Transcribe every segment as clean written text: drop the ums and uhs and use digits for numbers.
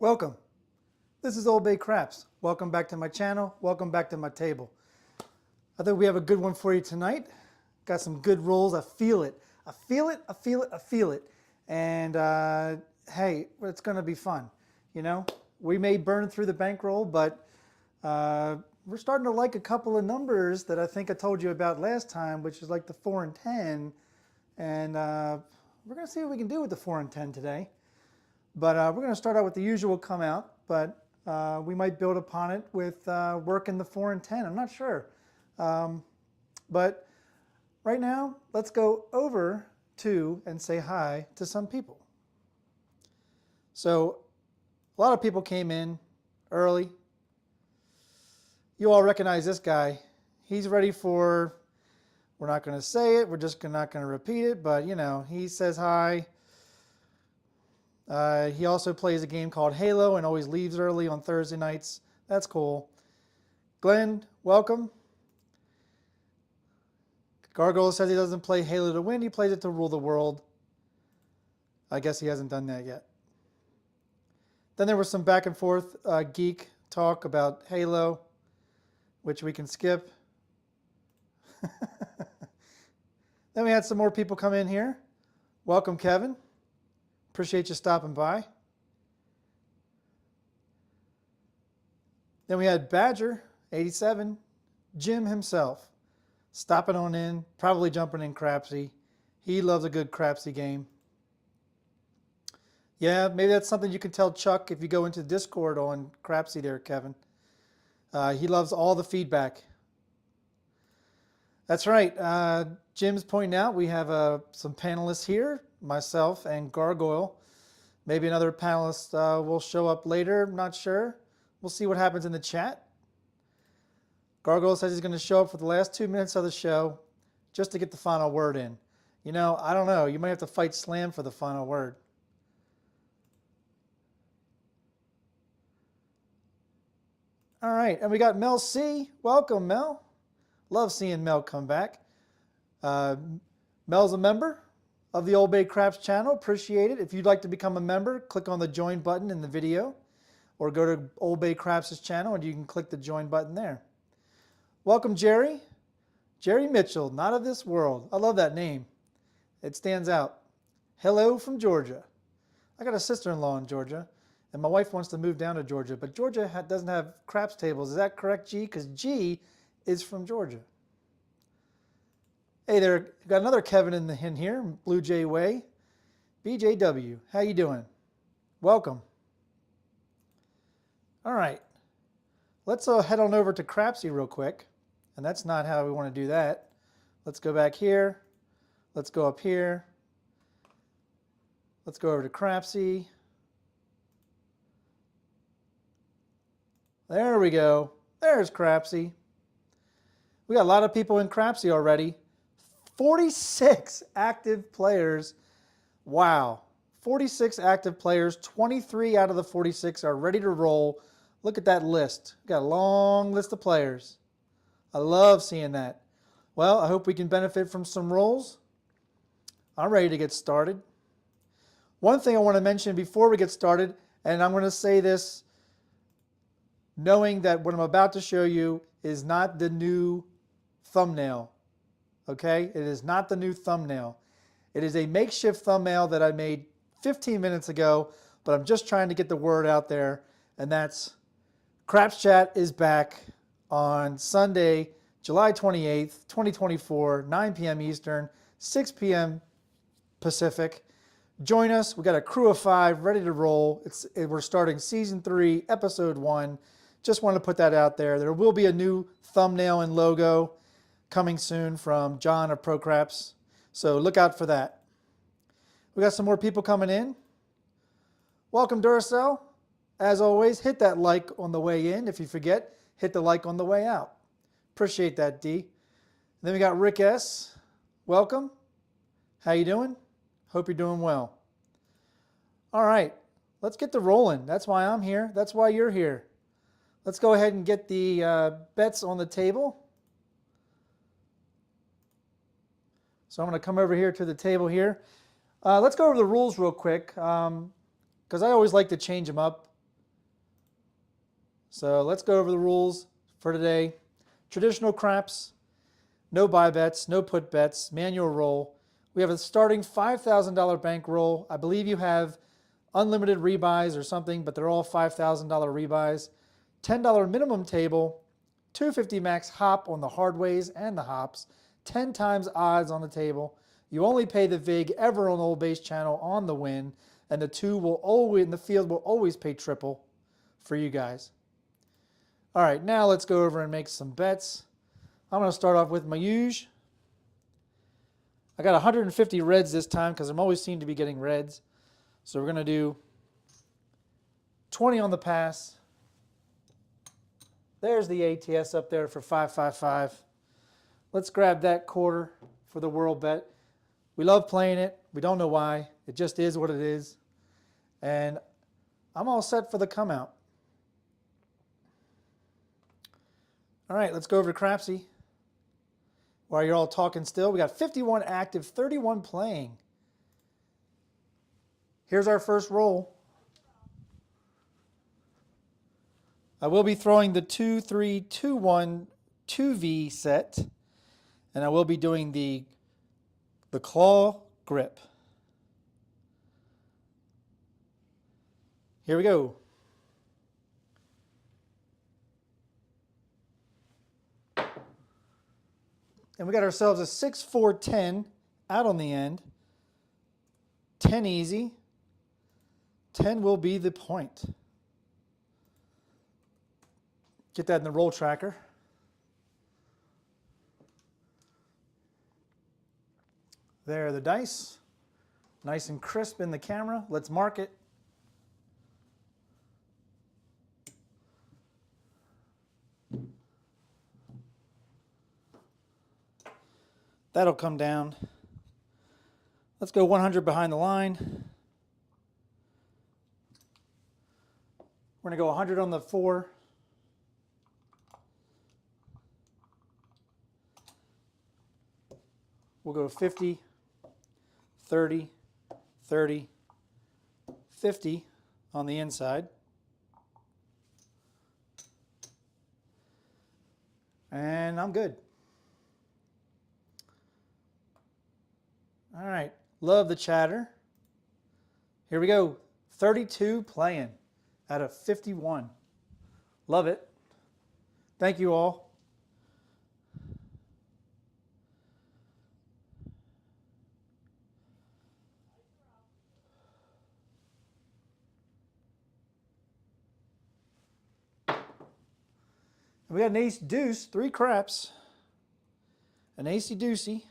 Welcome. This is OldBayCraps. Welcome back to my channel. Welcome back to my table. I think we have a good one for you tonight. Got some good rolls. I feel it. I feel it. I feel it. I feel it. And hey, it's going to be fun. You know, we may burn through the bankroll, but we're starting to like a couple of numbers that I think I told you about last time, which is like the 4 and 10. And we're going to see what we can do with the 4 and 10 today. But we're going to start out with the usual come out, but we might build upon it with working the 4 and 10. I'm not sure. But right now, let's go over to and say hi to some people. So a lot of people came in early. You all recognize this guy. He's ready for, we're not going to say it, we're just not going to repeat it, but you know, he says hi. He also plays a game called Halo and always leaves early on Thursday nights. That's cool. Glenn, welcome. Gargoyle says he doesn't play Halo to win. He plays it to rule the world. I guess he hasn't done that yet. Then there was some back and forth geek talk about Halo, which we can skip. Then we had some more people come in here. Welcome, Kevin. Appreciate you stopping by. Then we had Badger, 87, Jim himself, stopping on in, probably jumping in Crapsee. He loves a good Crapsee game. Yeah, maybe that's something you can tell Chuck if you go into Discord on Crapsee there, Kevin. He loves all the feedback. That's right. Jim's pointing out we have some panelists here, myself and Gargoyle. Maybe another panelist will show up later. I'm not sure. We'll see what happens in the chat. Gargoyle says he's going to show up for the last 2 minutes of the show just to get the final word in. You know, I don't know. You might have to fight Slam for the final word. All right, and we got Mel C. Welcome, Mel. Love seeing Mel come back. Mel's a member of the OldBayCraps channel. Appreciate it. If you'd like to become a member, click on the join button in the video or go to OldBayCraps' channel and you can click the join button there. Welcome, Jerry. Jerry Mitchell, not of this world. I love that name. It stands out. Hello from Georgia. I got a sister-in-law in Georgia and my wife wants to move down to Georgia, but Georgia doesn't have craps tables. Is that correct, G? Because G is from Georgia. Hey there, got another Kevin in here, Blue Jay Way. BJW, how you doing? Welcome. All right, let's head on over to Crapsee real quick. And that's not how we want to do that. Let's go back here. Let's go up here. Let's go over to Crapsee. There we go. There's Crapsee. We got a lot of people in Crapsee already. 46 active players. Wow. 46 active players. 23 out of the 46 are ready to roll. Look at that list. We've got a long list of players. I love seeing that. Well, I hope we can benefit from some rolls. I'm ready to get started. One thing I want to mention before we get started, and I'm going to say this knowing that what I'm about to show you is not the new thumbnail. Okay, it is not the new thumbnail. It is a makeshift thumbnail that I made 15 minutes ago, but I'm just trying to get the word out there, and that's Craps Chat is back on Sunday, July 28th, 2024, 9 p.m. Eastern, 6 p.m. Pacific. Join us. We got a crew of 5 ready to roll. We're starting season 3, episode 1. Just want to put that out there. There will be a new thumbnail and logo coming soon from John of ProCraps. So look out for that. We got some more people coming in. Welcome, Duracell. As always, hit that like on the way in. If you forget, hit the like on the way out. Appreciate that, D. And then we got Rick S. Welcome. How you doing? Hope you're doing well. All right, let's get the rolling. That's why I'm here. That's why you're here. Let's go ahead and get the bets on the table. So I'm going to come over here to the table here. Let's go over the rules real quick because I always like to change them up. So let's go over the rules for today. Traditional craps, no buy bets, no put bets, manual roll. We have a starting $5,000 bankroll. I believe you have unlimited rebuys or something, but they're all $5,000 rebuys. $10 minimum table, $250 max hop on the hard ways and the hops, 10 times odds on the table. You only pay the vig ever on the Old Base channel on the win, and the two will always, in the field, will always pay triple for you guys. All right, now let's go over and make some bets. I'm going to start off with my huge. I got 150 reds this time because I'm always seem to be getting reds. So we're going to do 20 on the pass. There's the ATS up there for 555. Let's grab that quarter for the world bet. We love playing it. We don't know why. It just is what it is. And I'm all set for the come out. All right, let's go over to Crapsee. While you're all talking still, we got 51 active, 31 playing. Here's our first roll. I will be throwing the 2-3-2-1 2V set, and I will be doing the claw grip. Here we go. And we got ourselves a 6-4-10 out on the end. 10 easy. 10 will be the point. Get that in the roll tracker. There are the dice. Nice and crisp in the camera. Let's mark it. That'll come down. Let's go 100 behind the line. We're going to go 100 on the 4. We'll go 50, 30, 30, 50 on the inside. And I'm good. All right, love the chatter. Here we go, 32 playing out of 51. Love it. Thank you all. We got an ace deuce, 3 craps, an acey deucey.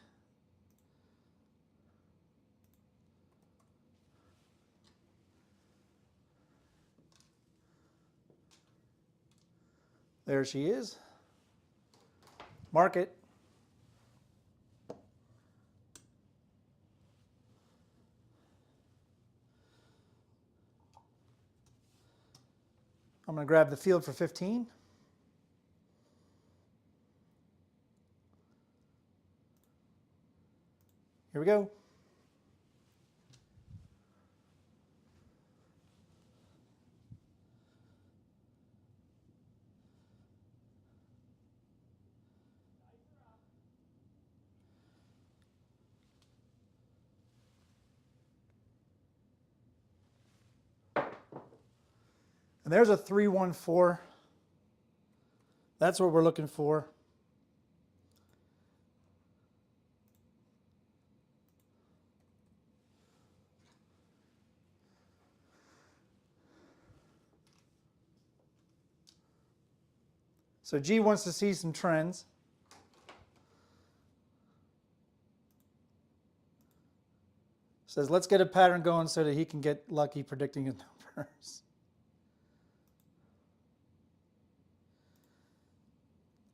There she is. Mark it. I'm going to grab the field for 15. Here we go. And there's a 3-1-4. That's what we're looking for. So G wants to see some trends. Says, let's get a pattern going so that he can get lucky predicting his numbers.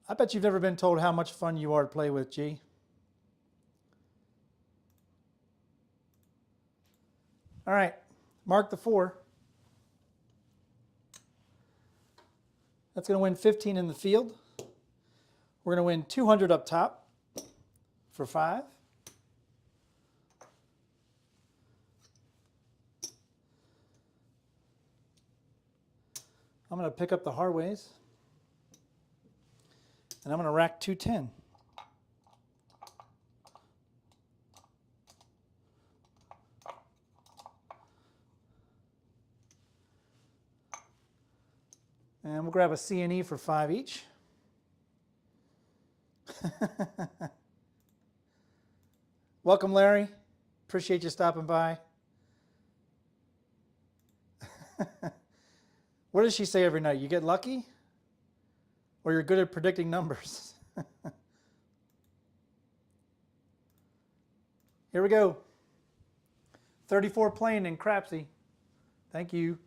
I bet you've never been told how much fun you are to play with, G. All right, mark the 4. That's going to win 15 in the field. We're going to win 200 up top for 5. I'm going to pick up the hard ways, and I'm going to rack 210. And we'll grab a C&E for 5 each. Welcome, Larry. Appreciate you stopping by. What does she say every night? You get lucky? Or you're good at predicting numbers? Here we go. 34 playing in Crapsee. Thank you.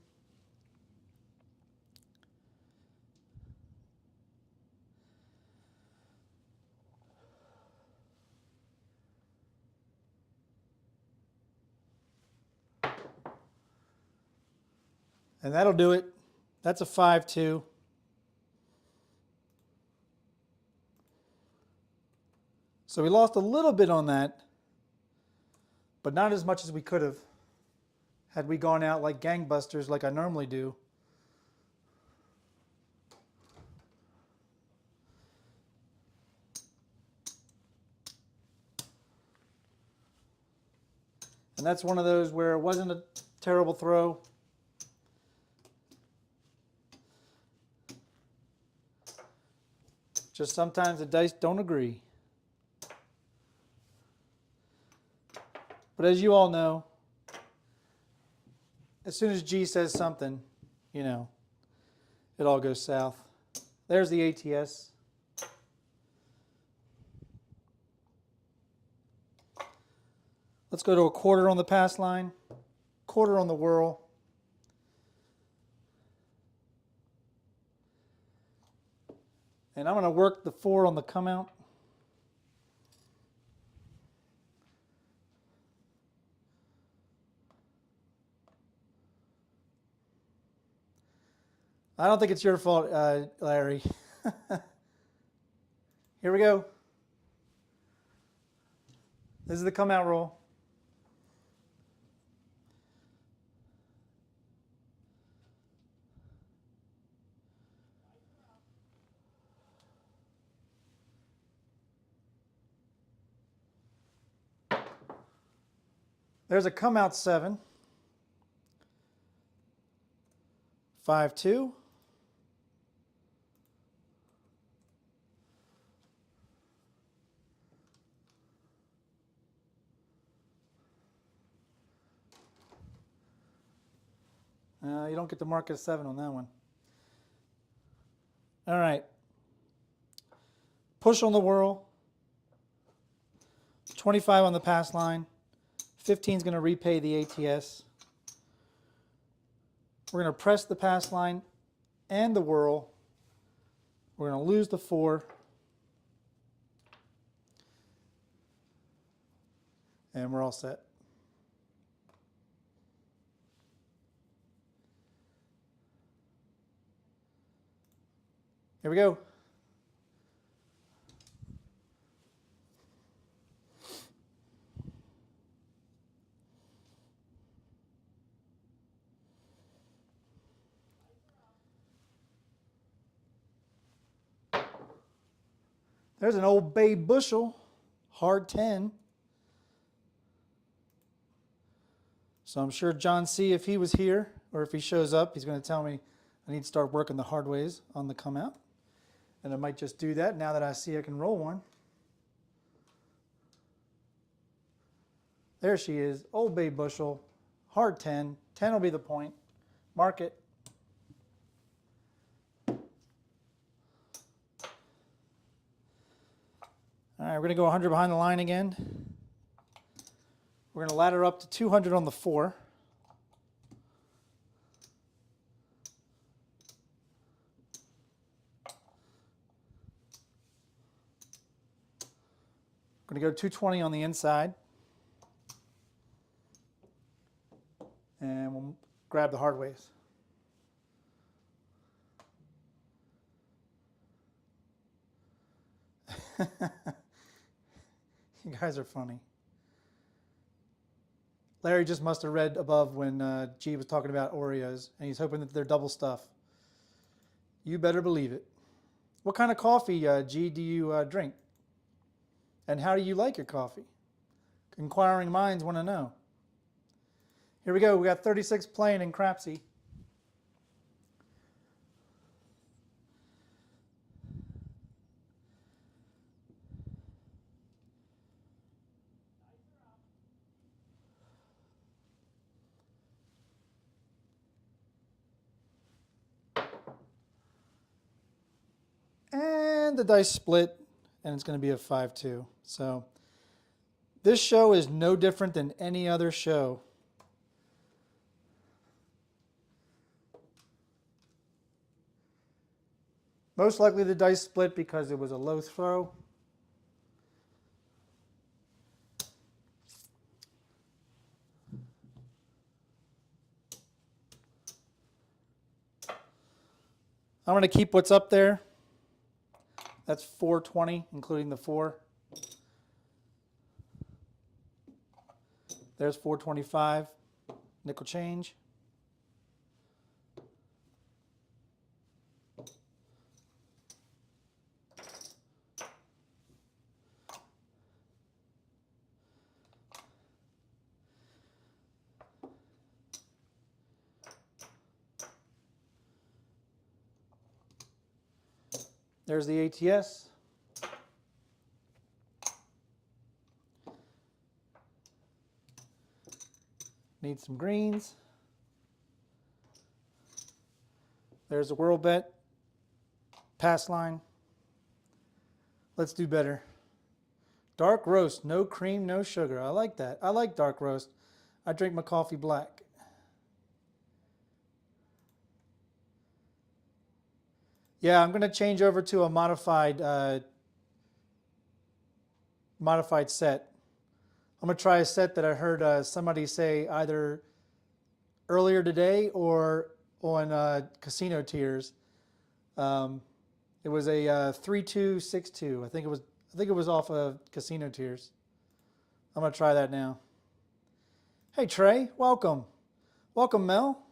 And that'll do it. That's a 5-2. So we lost a little bit on that, but not as much as we could have had we gone out like gangbusters like I normally do. And that's one of those where it wasn't a terrible throw. Just sometimes the dice don't agree. But as you all know, as soon as G says something, you know, it all goes south. There's the ATS. Let's go to a quarter on the pass line, quarter on the whirl. And I'm going to work the 4 on the come out. I don't think it's your fault, Larry. Here we go. This is the come out roll. There's a come out 7. 5-2. You don't get to mark a 7 on that one. All right. Push on the whirl. 25 on the pass line. 15 is going to repay the ATS. We're going to press the pass line and the whirl. We're going to lose the 4. And we're all set. Here we go. There's an Old Bay bushel, hard 10. So I'm sure John C., if he was here, or if he shows up, he's going to tell me I need to start working the hard ways on the come out. And I might just do that now that I see I can roll one. There she is, Old Bay bushel, hard 10. 10 will be the point. Mark it. All right, we're going to go 100 behind the line again. We're going to ladder up to 200 on the 4. We're going to go 220 on the inside. And we'll grab the hard ways. You guys are funny. Larry just must have read above when G was talking about Oreos, and he's hoping that they're double stuff. You better believe it. What kind of coffee, G, do you drink? And how do you like your coffee? Inquiring minds want to know. Here we go. We got 36 playing in Crapsee. And the dice split, and it's going to be a 5-2. So this show is no different than any other show. Most likely the dice split because it was a low throw. I'm going to keep what's up there. That's 420, including the 4. There's 425, nickel change. There's the ATS. Need some greens. There's a whirl bet. Pass line. Let's do better. Dark roast, no cream, no sugar. I like that. I like dark roast. I drink my coffee black. Yeah, I'm going to change over to a modified set. I'm going to try a set that I heard somebody say either earlier today or on Casino Tiers. It was a 3262. I think it was off of Casino Tiers. I'm going to try that now. Hey Trey, welcome. Welcome Mel.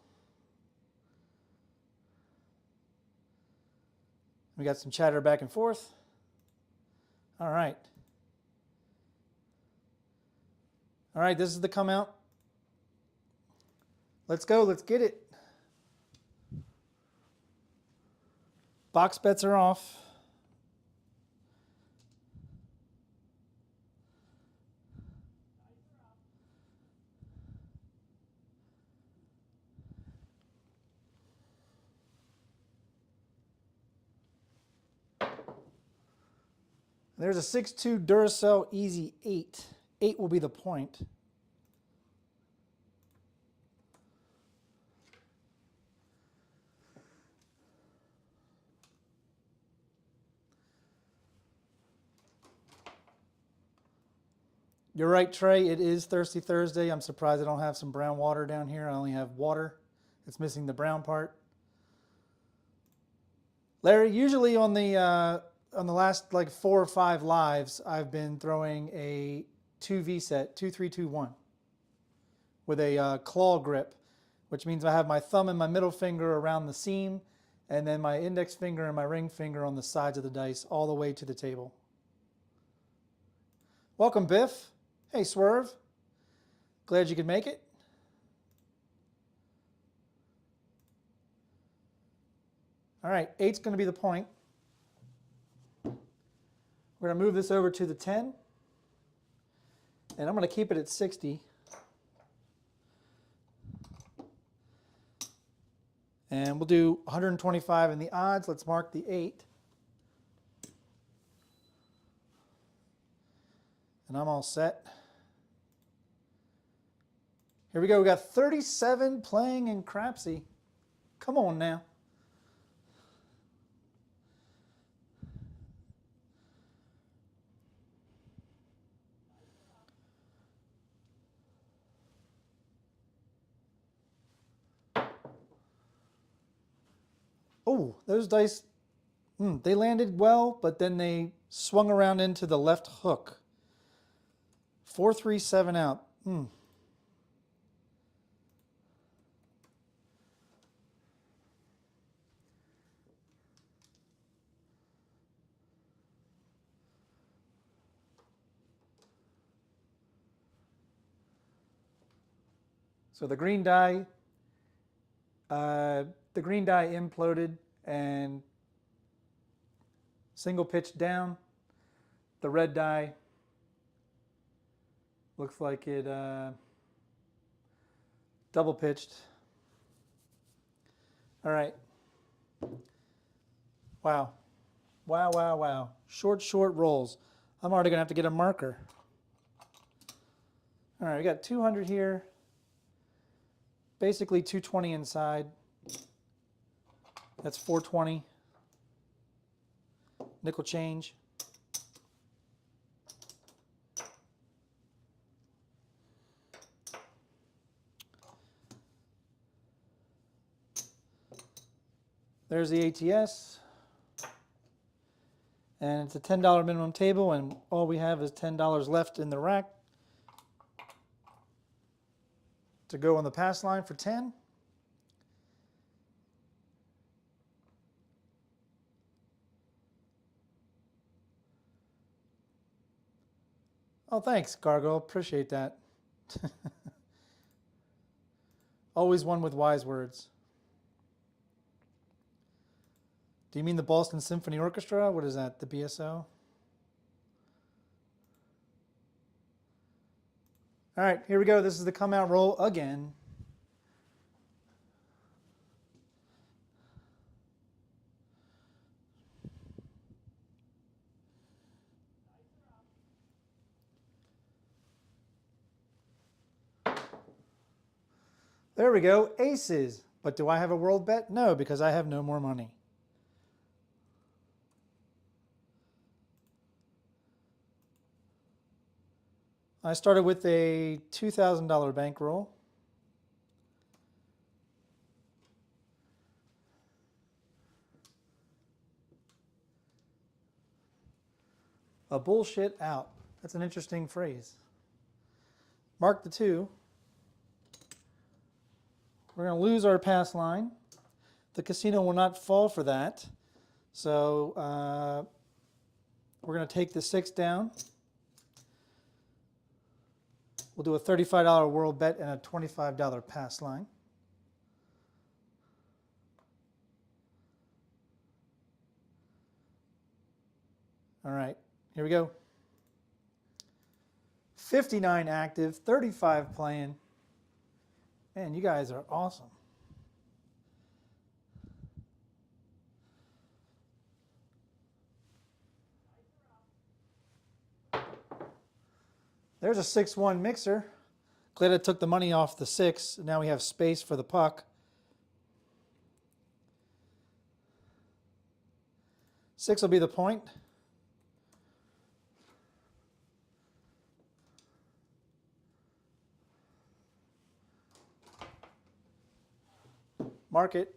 We got some chatter back and forth. All right. All right, this is the come out. Let's go, let's get it. Box bets are off. There's a 6-2 Duracell Easy 8. 8 will be the point. You're right, Trey. It is Thirsty Thursday. I'm surprised I don't have some brown water down here. I only have water. It's missing the brown part. Larry, usually on the last like 4 or 5 lives, I've been throwing a 2V set, 2-3-2-1, with a claw grip, which means I have my thumb and my middle finger around the seam, and then my index finger and my ring finger on the sides of the dice all the way to the table. Welcome, Biff. Hey, Swerve. Glad you could make it. All right, 8's going to be the point. We're going to move this over to the 10. And I'm going to keep it at 60. And we'll do 125 in the odds. Let's mark the 8. And I'm all set. Here we go. We got 37 playing in Crapsee. Come on now. Oh, those dice, they landed well, but then they swung around into the left hook. 4-3-7 out. So the green die imploded and single pitched down. The red die looks like it double pitched. All right. Wow. Wow, wow, wow. Short rolls. I'm already going to have to get a marker. All right, we got 200 here. Basically 220 inside. That's 420. Nickel change. There's the ATS. And it's a $10 minimum table, and all we have is $10 left in the rack to go on the pass line for 10. Oh, thanks, Gargoyle. Appreciate that. Always one with wise words. Do you mean the Boston Symphony Orchestra? What is that, the BSO? All right, here we go. This is the come out roll again. There we go, aces. But do I have a world bet? No, because I have no more money. I started with a $2,000 bankroll. A bullshit out. That's an interesting phrase. Mark the 2. We're going to lose our pass line. The casino will not fall for that. So we're going to take the 6 down. We'll do a $35 world bet and a $25 pass line. All right, here we go. 59 active, 35 playing. Man, you guys are awesome. There's a 6-1 mixer. Glad I took the money off the 6. Now we have space for the puck. 6 will be the point. Mark it.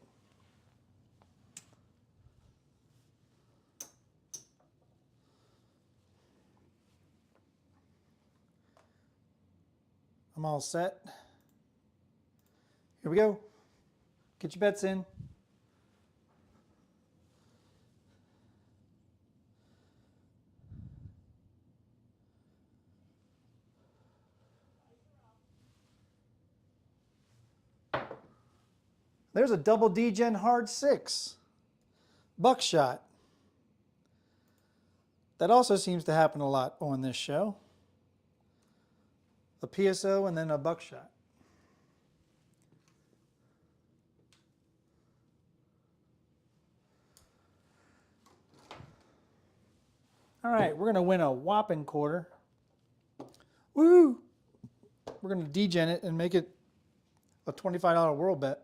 I'm all set. Here we go. Get your bets in. There's a double D-Gen hard 6. Buckshot. That also seems to happen a lot on this show. A PSO and then a buckshot. All right, we're going to win a whopping quarter. Woo! We're going to D-Gen it and make it a $25 world bet.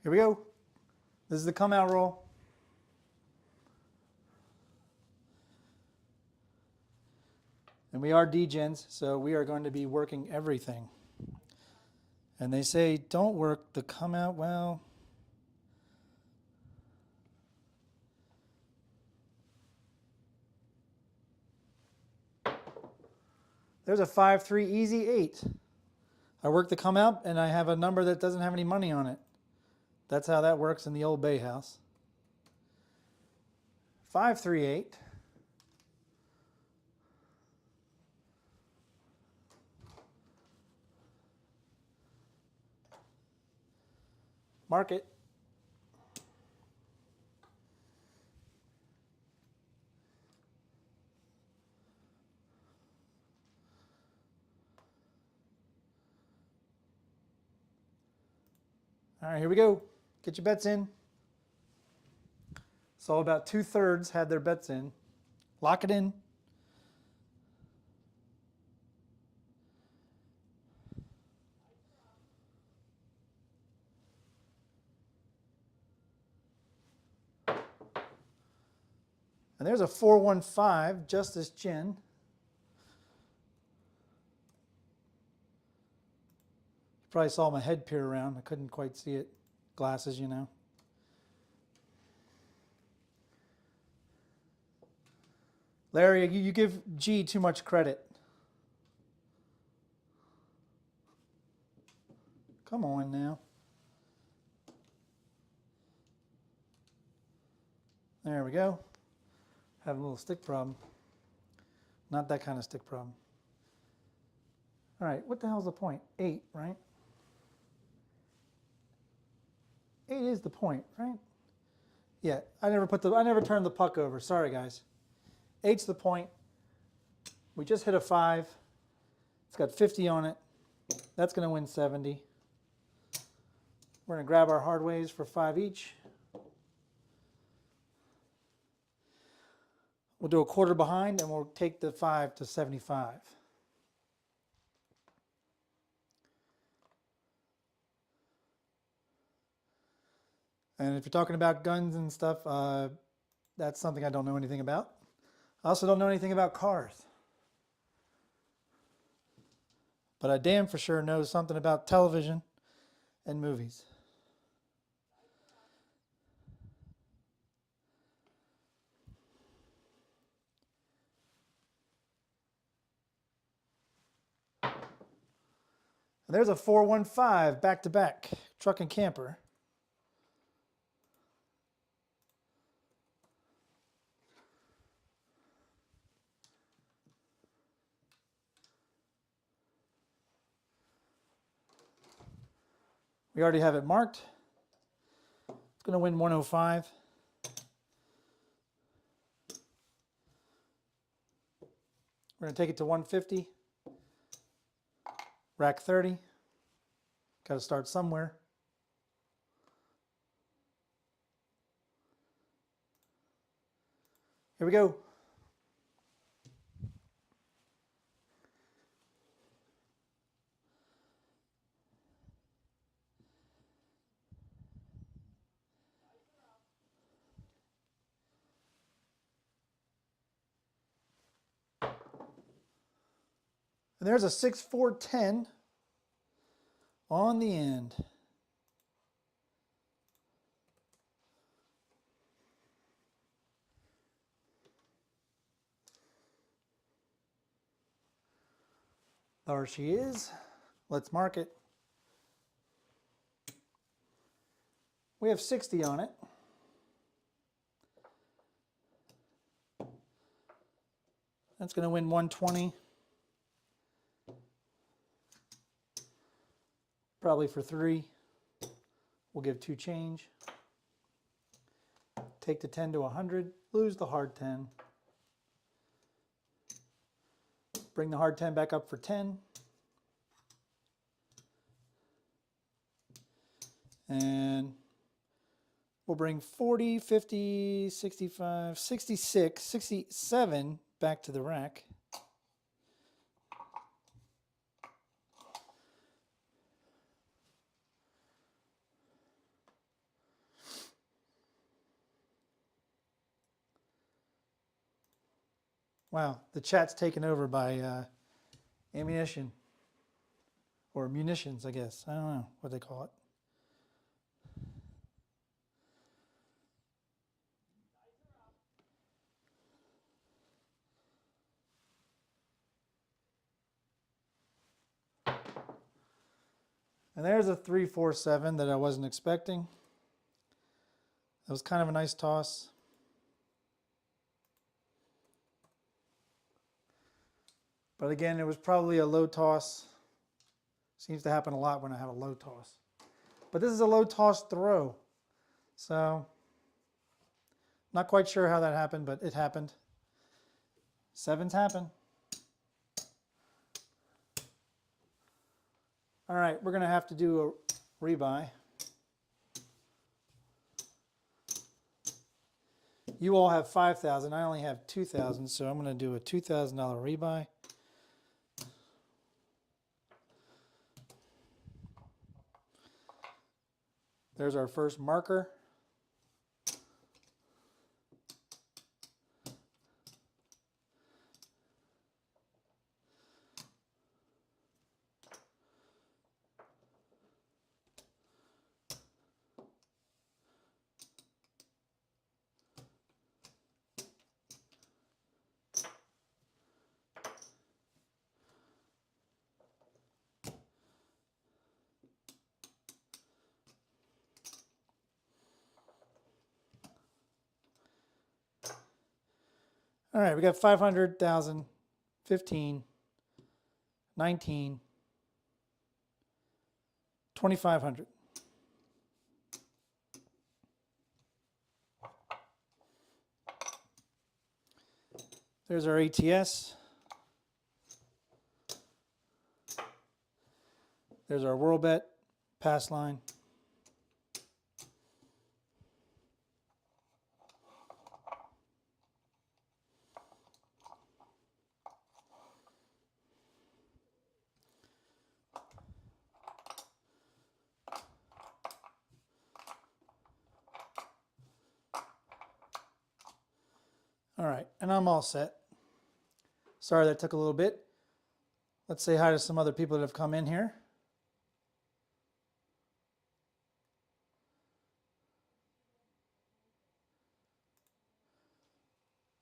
Here we go. This is the come out roll. And we are D-Gens, so we are going to be working everything. And they say, don't work the come out well. There's a 5-3 easy 8. I work the come out and I have a number that doesn't have any money on it. That's how that works in the Old Bay house. 5-3-8. Mark it. All right, here we go. Get your bets in. So about 2/3 had their bets in. Lock it in. And there's a 415, Justice Chin. Probably saw my head peer around. I couldn't quite see it. Glasses, you know. Larry, you give G too much credit. Come on now. There we go. Have a little stick problem. Not that kind of stick problem. All right, what the hell's the point? 8, right? 8 is the point, right? Yeah, I never turned the puck over. Sorry, guys. 8's the point. We just hit a 5. It's got 50 on it. That's going to win 70. We're going to grab our hard ways for 5 each. We'll do a quarter behind and we'll take the 5 to 75. And if you're talking about guns and stuff, that's something I don't know anything about. I also don't know anything about cars. But I damn for sure know something about television and movies. And there's a 415 back-to-back, truck and camper. We already have it marked. It's going to win 105. We're going to take it to 150. Rack 30. Got to start somewhere. Here we go. And there's a 6-4-10 on the end. There she is. Let's mark it. We have 60 on it. That's going to win 120. Probably for 3. We'll give 2 change. Take the 10 to 100. Lose the hard 10. Bring the hard 10 back up for 10. And we'll bring 40, 50, 65, 66, 67 back to the rack. Wow, the chat's taken over by ammunition. Or munitions, I guess. I don't know what they call it. And there's a 3-4-7 that I wasn't expecting. That was kind of a nice toss. But again, it was probably a low toss. Seems to happen a lot when I have a low toss. But this is a low toss throw. So, not quite sure how that happened, but it happened. Sevens happen. All right, we're going to have to do a rebuy. You all have 5,000. I only have 2,000, so I'm going to do a $2,000 rebuy. There's our first marker. All right, we got 500,000, 15, 19, 2,500. There's our ATS. There's our World Bet pass line. All right, and I'm all set. Sorry that took a little bit. Let's say hi to some other people that have come in here.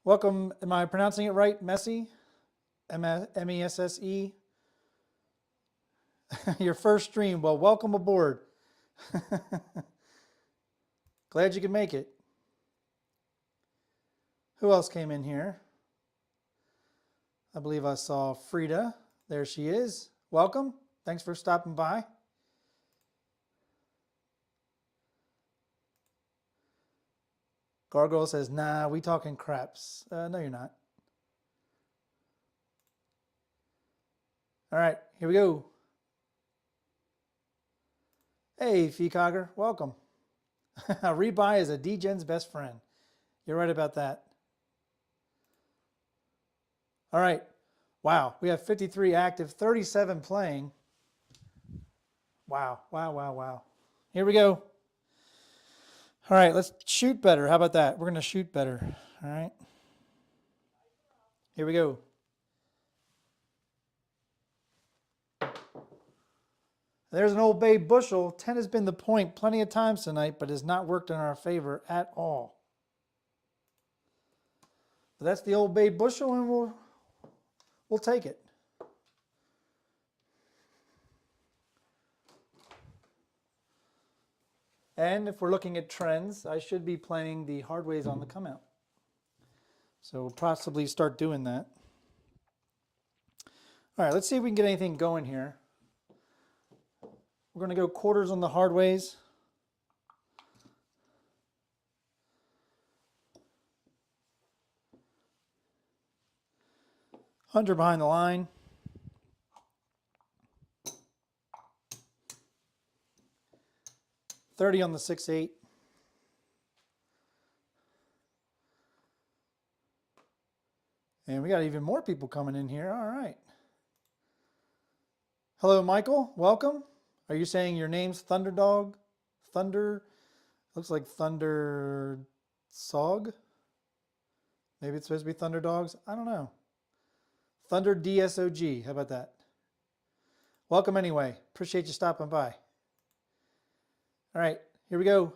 Welcome, am I pronouncing it right? Messy? M-E-S-S-E? Your first stream. Well, welcome aboard. Glad you could make it. Who else came in here? I believe I saw Frida. There she is. Welcome. Thanks for stopping by. Gargoyle says, nah, we talking craps. No, you're not. All right, here we go. Hey, Feecogger, welcome. Rebuy is a DGen's best friend. You're right about that. All right. Wow, we have 53 active, 37 playing. Wow, wow, wow, wow. Here we go. All right, let's shoot better. How about that? We're going to shoot better. All right. Here we go. There's an Old Bay bushel. 10 has been the point plenty of times tonight, but has not worked in our favor at all. But that's the Old Bay bushel, and we'll take it. And if we're looking at trends, I should be playing the hard ways on the come out. So we'll possibly start doing that. All right, let's see if we can get anything going here. We're going to go quarters on the hard ways. $100 behind the line. $30 on the 6-8. And we got even more people coming in here. All right. Hello, Michael. Welcome. Are you saying your name's Thunderdog? Thunder? Looks like Thunder Sog. Maybe it's supposed to be Thunder Dogs. I don't know. Thunder DSOG. How about that? Welcome anyway. Appreciate you stopping by. All right, here we go.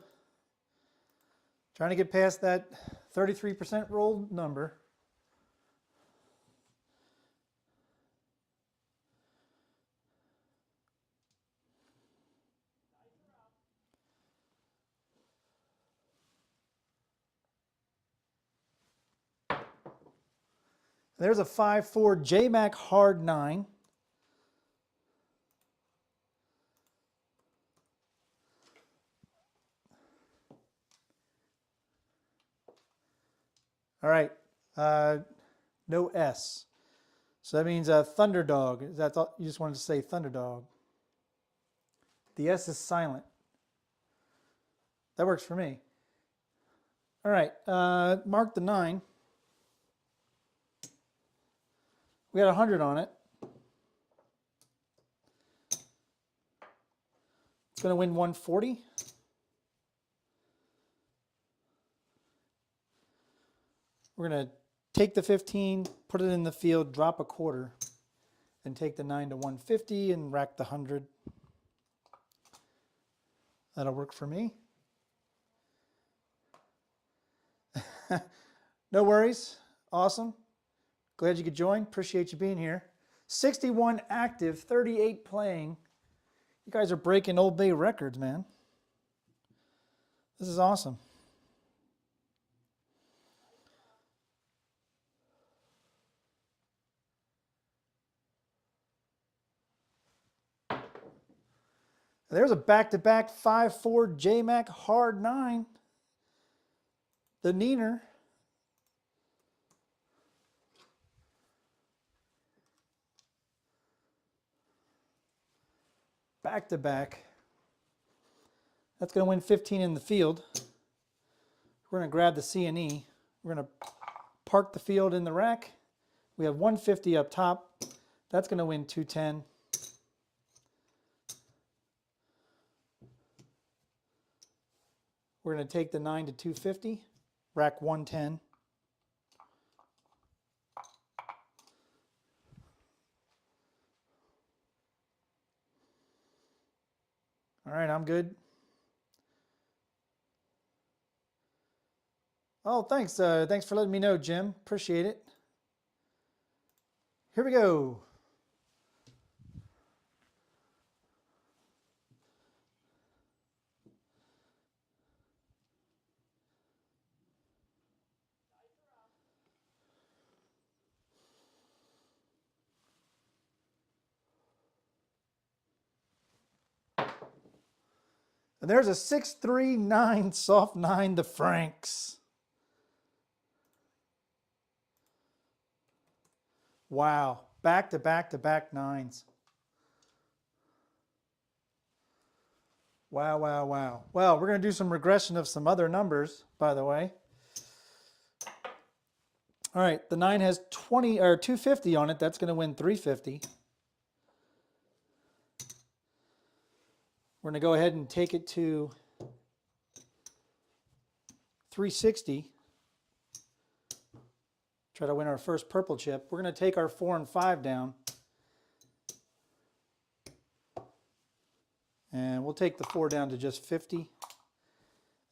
Trying to get past that 33% rolled number. There's a 5-4 JMac hard 9. All right. No S. So that means Thunderdog. That's all, you just wanted to say Thunderdog. The S is silent. That works for me. All right. Mark the 9. We got 100 on it. It's going to win 140. We're going to take the 15, put it in the field, drop a quarter, and take the 9 to 150 and rack the 100. That'll work for me. No worries. Awesome. Glad you could join. Appreciate you being here. 61 active, 38 playing. You guys are breaking Old Bay records, man. This is awesome. There's a back-to-back 5-4 JMac hard 9. The Neener. Back-to-back. That's going to win 15 in the field. We're going to grab the C&E. We're going to park the field in the rack. We have 150 up top. That's going to win 210. We're going to take the 9 to 250, rack 110. All right, I'm good. Oh, thanks. Thanks for letting me know, Jim. Appreciate it. Here we go. And there's a 639 soft 9, the Franks. Wow, back to back to back 9s. Wow, wow, wow. Well, we're going to do some regression of some other numbers, by the way. All right, the 9 has 20 or 250 on it. That's going to win 350. We're going to go ahead and take it to 360. Try to win our first purple chip. We're going to take our 4 and 5 down. And we'll take the 4 down to just 50.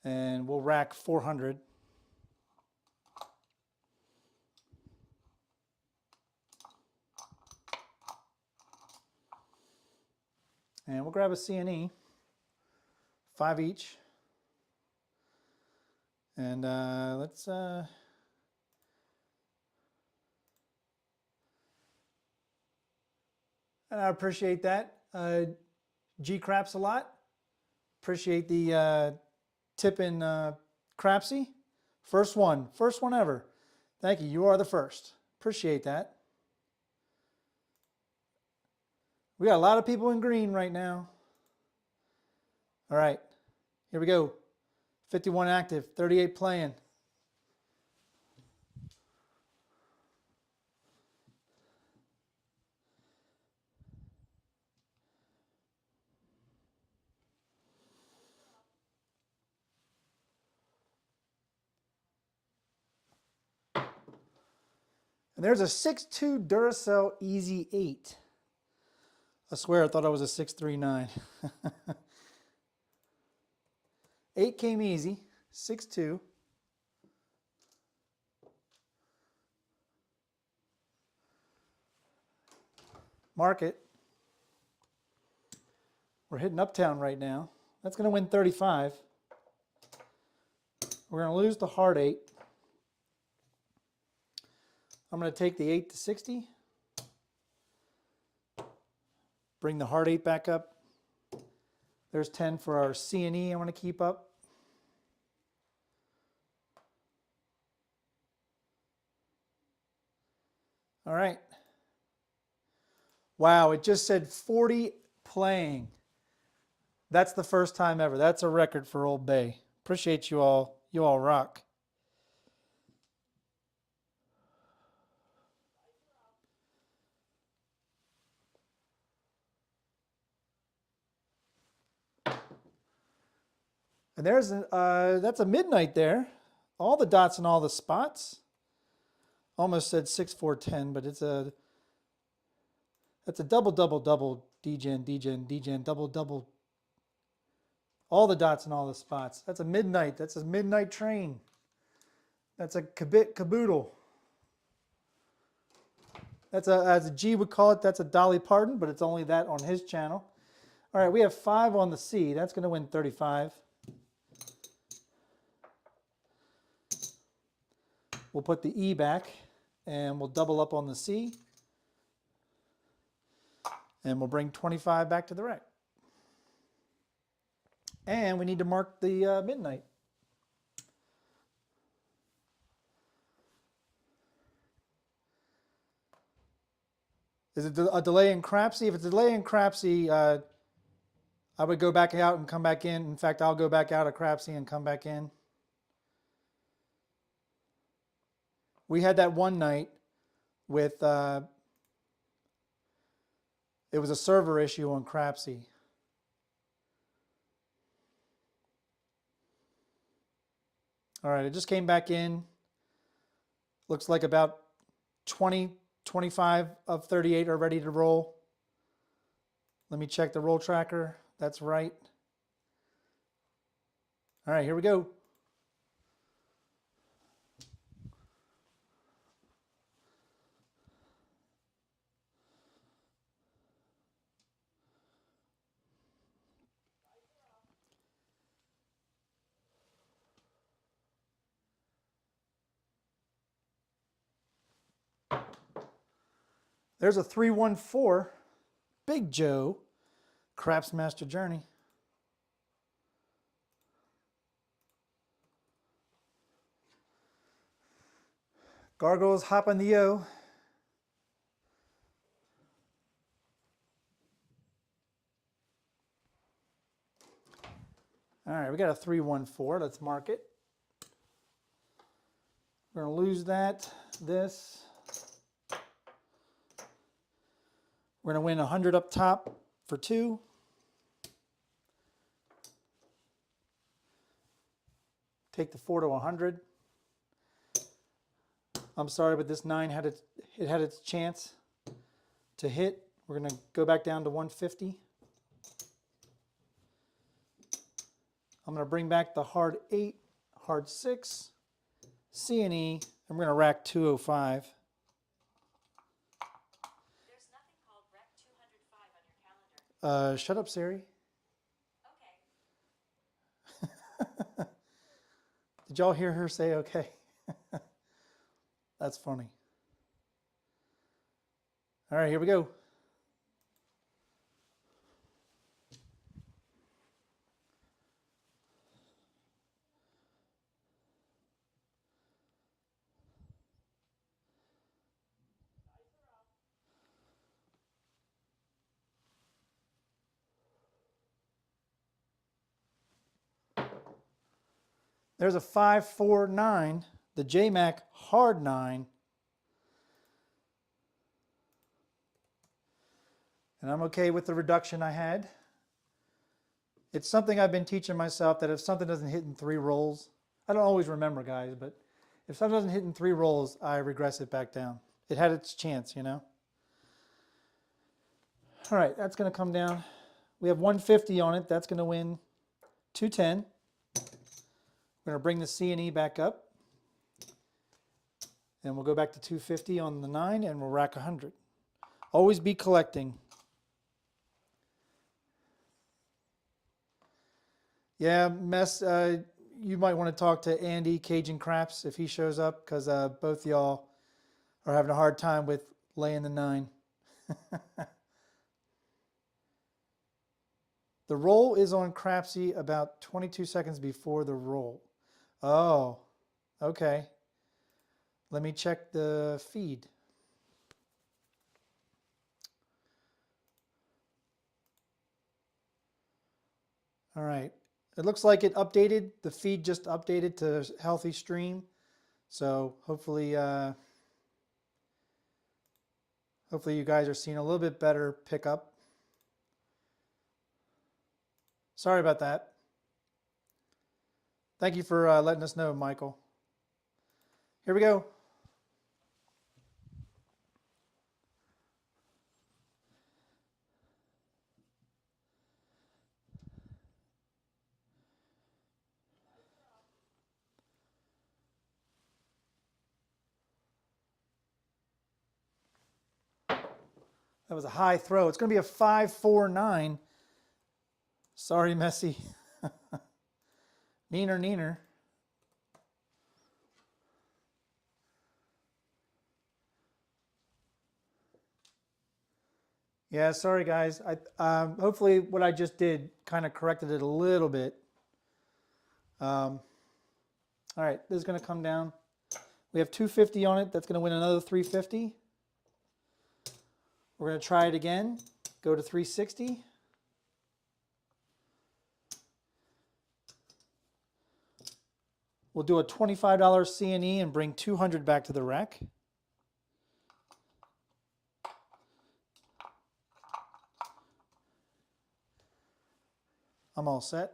And we'll rack 400. And we'll grab a C&E, 5 each. And let's and I appreciate that. G-Craps a lot. Appreciate the tip in Crapsee. First one ever. Thank you. You are the first. Appreciate that. We got a lot of people in green right now. All right, here we go. 51 active, 38 playing. And there's a 6.2 Duracell Easy 8. I swear I thought I was a 6.39. 8 came easy, 6.2. Mark it. We're hitting Uptown right now. That's going to win 35. We're going to lose the hard 8. I'm going to take the 8 to 60. Bring the hard 8 back up. There's 10 for our C&E I want to keep up. All right. Wow, it just said 40 playing. That's the first time ever. That's a record for Old Bay. Appreciate you all. You all rock. And there's that's a midnight there. All the dots and all the spots. Almost said 6-4-10, but that's a double double double degen degen degen double double. All the dots and all the spots. That's a midnight. That's a midnight train. That's a caboodle. That's as a G would call it, that's a Dolly Parton, but it's only that on his channel. All right, we have 5 on the C. That's going to win 35. We'll put the E back, and we'll double up on the C. And we'll bring 25 back to the rack. And we need to mark the midnight. Is it a delay in Crapsee? If it's a delay in Crapsee, I would go back out and come back in. In fact, I'll go back out of Crapsee and come back in. We had that one night with, it was a server issue on Crapsee. All right, it just came back in. Looks like about 20, 25 of 38 are ready to roll. Let me check the roll tracker. That's right. All right, here we go. There's a 314, Big Joe, Craps Master Journey. Gargoyles hop on the O. All right, we got a 314. Let's mark it. We're going to lose that, this. We're going to win 100 up top for 2. Take the 4 to 100. I'm sorry, but this 9 had its chance to hit. We're going to go back down to 150. I'm going to bring back the hard 8, hard 6, C and E, and we're going to rack 205. There's nothing called rack 205 on your calendar. Shut up, Siri. Okay. Did y'all hear her say okay? That's funny. All right, here we go. There's a 549, the JMac hard 9. And I'm okay with the reduction I had. It's something I've been teaching myself that if something doesn't hit in 3 rolls, I don't always remember, guys, but if something doesn't hit in 3 rolls, I regress it back down. It had its chance, you know. All right, that's going to come down. We have 150 on it. That's going to win 210. We're going to bring the C and E back up. And we'll go back to 250 on the 9 and we'll rack 100. Always be collecting. Yeah, Mess, you might want to talk to Andy, Cajun Craps, if he shows up, because both y'all are having a hard time with laying the 9. The roll is on Crapsee about 22 seconds before the roll. Oh, okay. Let me check the feed. All right. It looks like it updated. The feed just updated to healthy stream. So hopefully, hopefully you guys are seeing a little bit better pickup. Sorry about that. Thank you for letting us know, Michael. Here we go. That was a high throw. It's going to be a 5-4-9. Sorry, Messi. Neener, neener. Yeah, sorry guys. Hopefully what I just did kind of corrected it a little bit. All right, this is going to come down. We have 250 on it. That's going to win another 350. We're going to try it again. Go to 360. We'll do a $25 C&E and bring 200 back to the rack. I'm all set.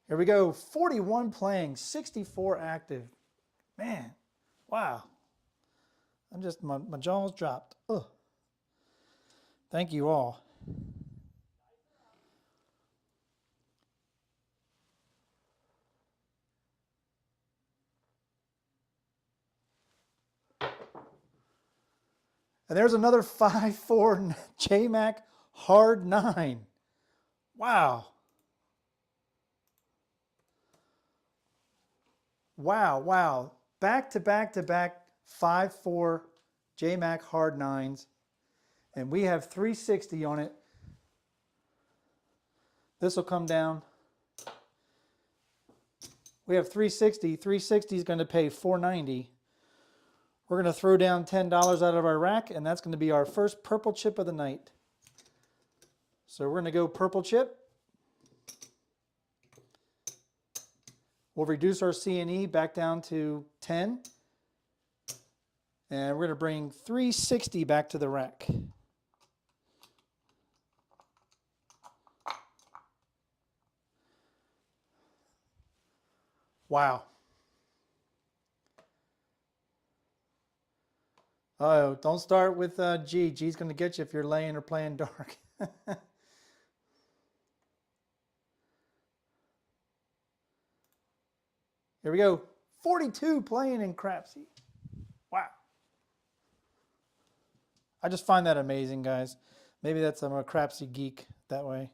Here we go. 41 playing, 64 active. Man, wow. I'm just, my jaw's dropped. Ugh. Thank you all. And there's another 5-4 JMac hard 9. Wow. Wow, wow. Back to back to back 5-4 JMac hard 9s. And we have 360 on it. This will come down. We have 360. 360 is going to pay 490. We're going to throw down $10 out of our rack, and that's going to be our first purple chip of the night. So we're going to go purple chip. We'll reduce our C&E back down to 10. And we're going to bring 360 back to the rack. Wow. Oh, don't start with G. G's going to get you if you're laying or playing dark. Here we go. 42 playing in Crapsee. Wow. I just find that amazing, guys. Maybe that's I'm a Crapsee geek that way.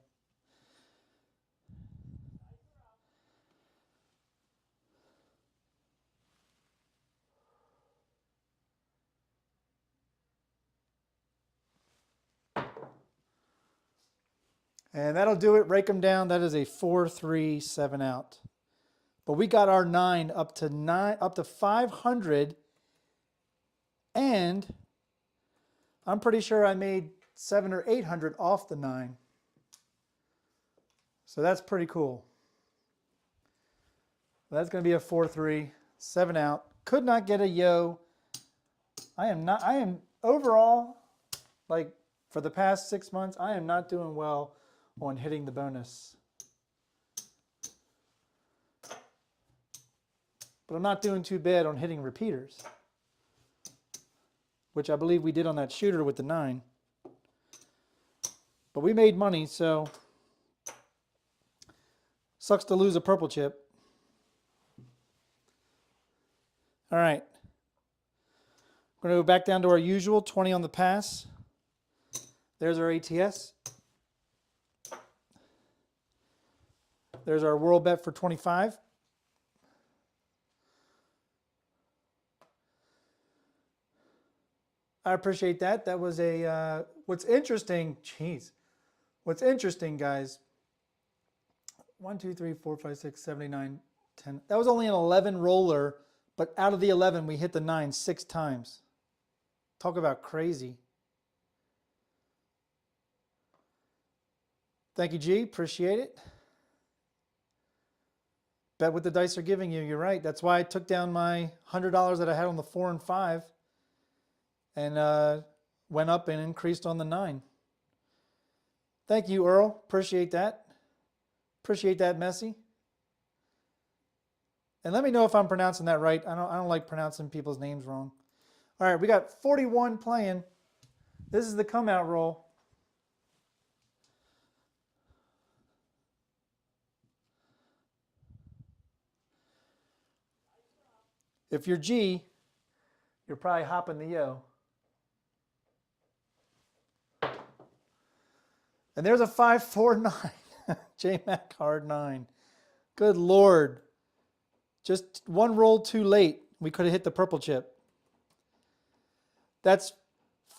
And that'll do it. Rake them down. That is a 4-3, 7 out. But we got our 9 up to 500, and I'm pretty sure I made 700 or 800 off the 9. So that's pretty cool. That's going to be a 4-3, 7 out. Could not get a yo. I am overall, like for the past 6 months, I am not doing well on hitting the bonus. But I'm not doing too bad on hitting repeaters, which I believe we did on that shooter with the 9. But we made money, so sucks to lose a purple chip. All right. We're going to go back down to our usual 20 on the pass. There's our ATS. There's our world bet for 25. I appreciate that. That was a, what's interesting, what's interesting, guys, 1, 2, 3, 4, 5, 6, 7, 8, 9, 10. That was only an 11 roller, but out of the 11, we hit the 9 6 times. Talk about crazy. Thank you, G. Appreciate it. Bet what the dice are giving you. You're right. That's why I took down my $100 that I had on the 4 and 5 and went up and increased on the 9. Thank you, Earl. Appreciate that. Appreciate that, Messi. And let me know if I'm pronouncing that right. I don't like pronouncing people's names wrong. All right, we got 41 playing. This is the come out roll. If you're G, you're probably hopping the yo. And there's a 549. J-Mac hard 9. Good Lord. Just one roll too late. We could have hit the purple chip. That's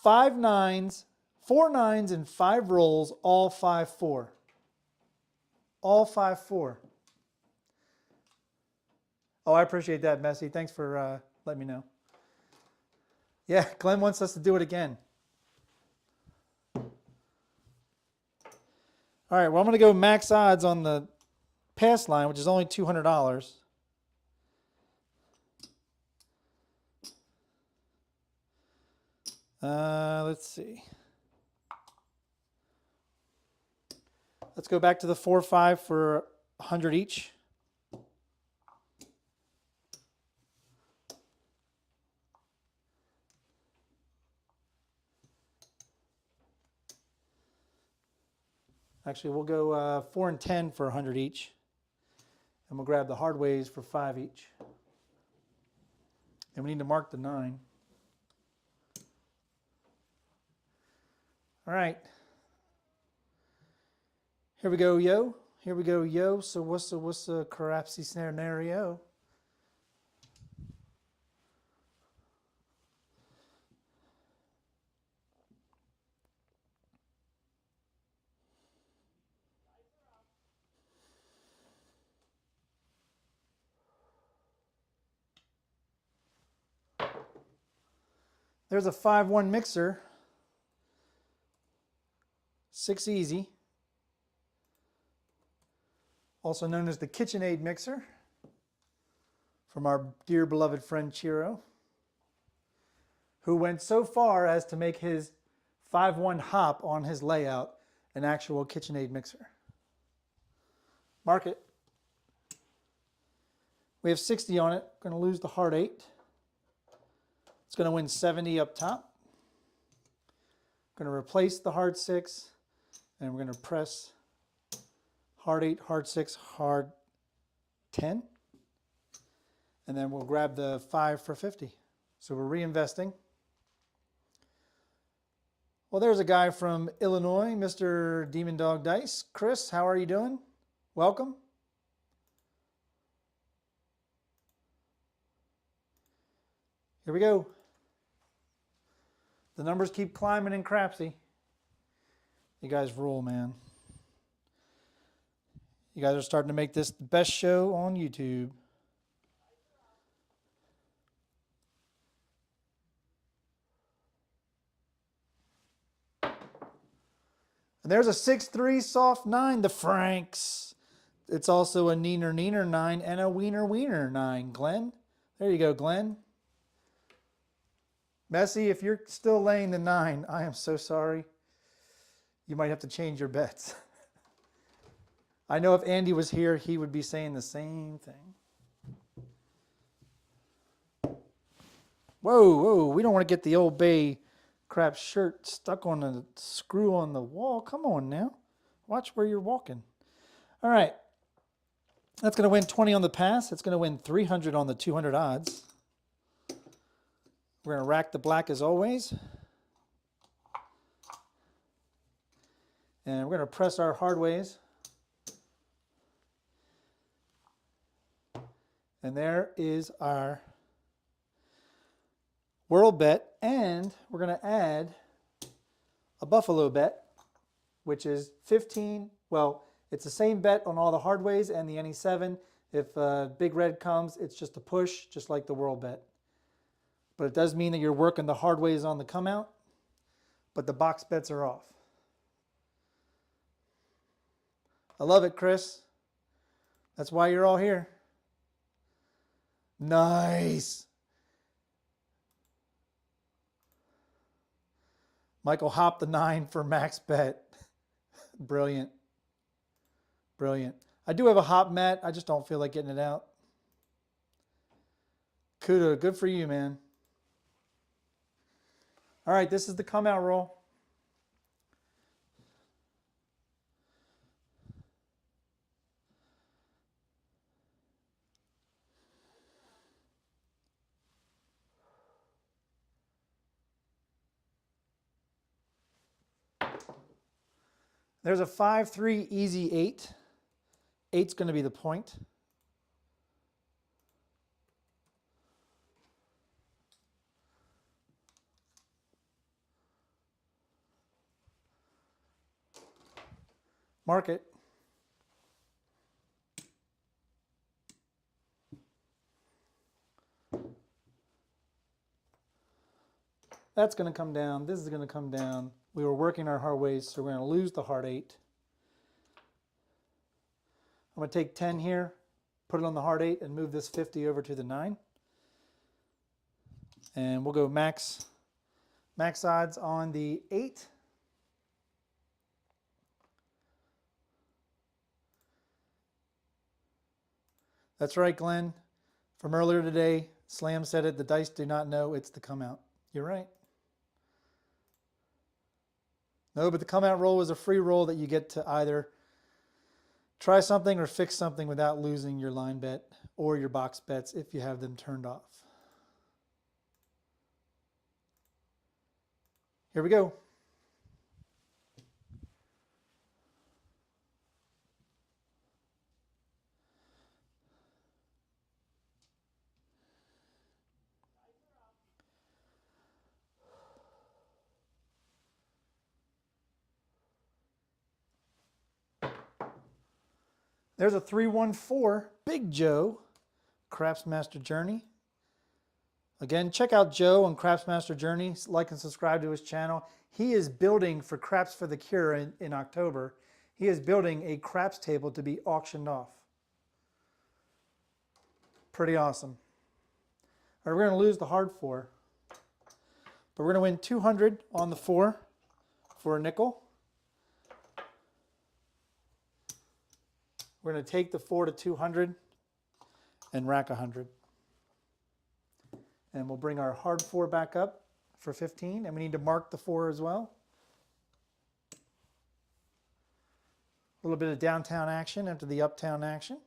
5 9s, 4 9s, and 5 rolls, all 5-4. All 5-4. Oh, I appreciate that, Messi. Thanks for letting me know. Yeah, Glenn wants us to do it again. All right, well, I'm going to go max odds on the pass line, which is only $200. Let's see. Let's go back to the 4-5 for 100 each. Actually, we'll go 4 and 10 for 100 each. And we'll grab the hard ways for 5 each. And we need to mark the 9. All right. Here we go, yo. Here we go, yo. So what's the Crapsee scenario? There's a 5-1 mixer. 6 easy. Also known as the KitchenAid mixer from our dear beloved friend Chiro, who went so far as to make his 5-1 hop on his layout an actual KitchenAid mixer. Mark it. We have 60 on it. Going to lose the hard 8. It's going to win 70 up top. Going to replace the hard 6, and we're going to press hard 8, hard 6, hard 10. And then we'll grab the 5 for 50. So we're reinvesting. Well, there's a guy from Illinois, Mr. Demon Dog Dice. Chris, how are you doing? Welcome. Here we go. The numbers keep climbing in Crapsee. You guys rule, man. You guys are starting to make this the best show on YouTube. And there's a 6-3 soft 9, the Franks. It's also a Neener 9 and a Wiener 9, Glenn. There you go, Glenn. Messi, if you're still laying the 9, I am so sorry. You might have to change your bets. I know if Andy was here, he would be saying the same thing. Whoa, we don't want to get the OldBayCraps shirt stuck on a screw on the wall. Come on now. Watch where you're walking. All right. That's going to win 20 on the pass. It's going to win 300 on the 200 odds. We're going to rack the black as always. And we're going to press our hard ways. And there is our world bet. And we're going to add a buffalo bet, which is 15. Well, it's the same bet on all the hard ways and the NE7. If big red comes, it's just a push, just like the world bet. But it does mean that you're working the hard ways on the come out, but the box bets are off. I love it, Chris. That's why you're all here. Nice. Michael hopped the 9 for max bet. Brilliant. Brilliant. I do have a hop mat. I just don't feel like getting it out. Kudo. Good for you, man. All right, this is the come out roll. There's a 5-3 easy 8. 8's going to be the point. Mark it. That's going to come down. This is going to come down. We were working our hard ways, so we're going to lose the hard 8. I'm going to take 10 here, put it on the hard 8, and move this 50 over to the 9. And we'll go max odds on the 8. That's right, Glenn. From earlier today, Slam said it, the dice do not know, it's the come out. You're right. No, but the come out roll is a free roll that you get to either try something or fix something without losing your line bet or your box bets if you have them turned off. Here we go. There's a 314, Big Joe, Craps Master Journey. Again, check out Joe on Craps Master Journey. Like and subscribe to his channel. He is building for Craps for the Cure in October. He is building a craps table to be auctioned off. Pretty awesome. All right, we're going to lose the hard 4. But we're going to win 200 on the 4 for a nickel. We're going to take the 4 to 200 and rack 100. And we'll bring our hard 4 back up for 15. And we need to mark the 4 as well. A little bit of downtown action after the uptown action.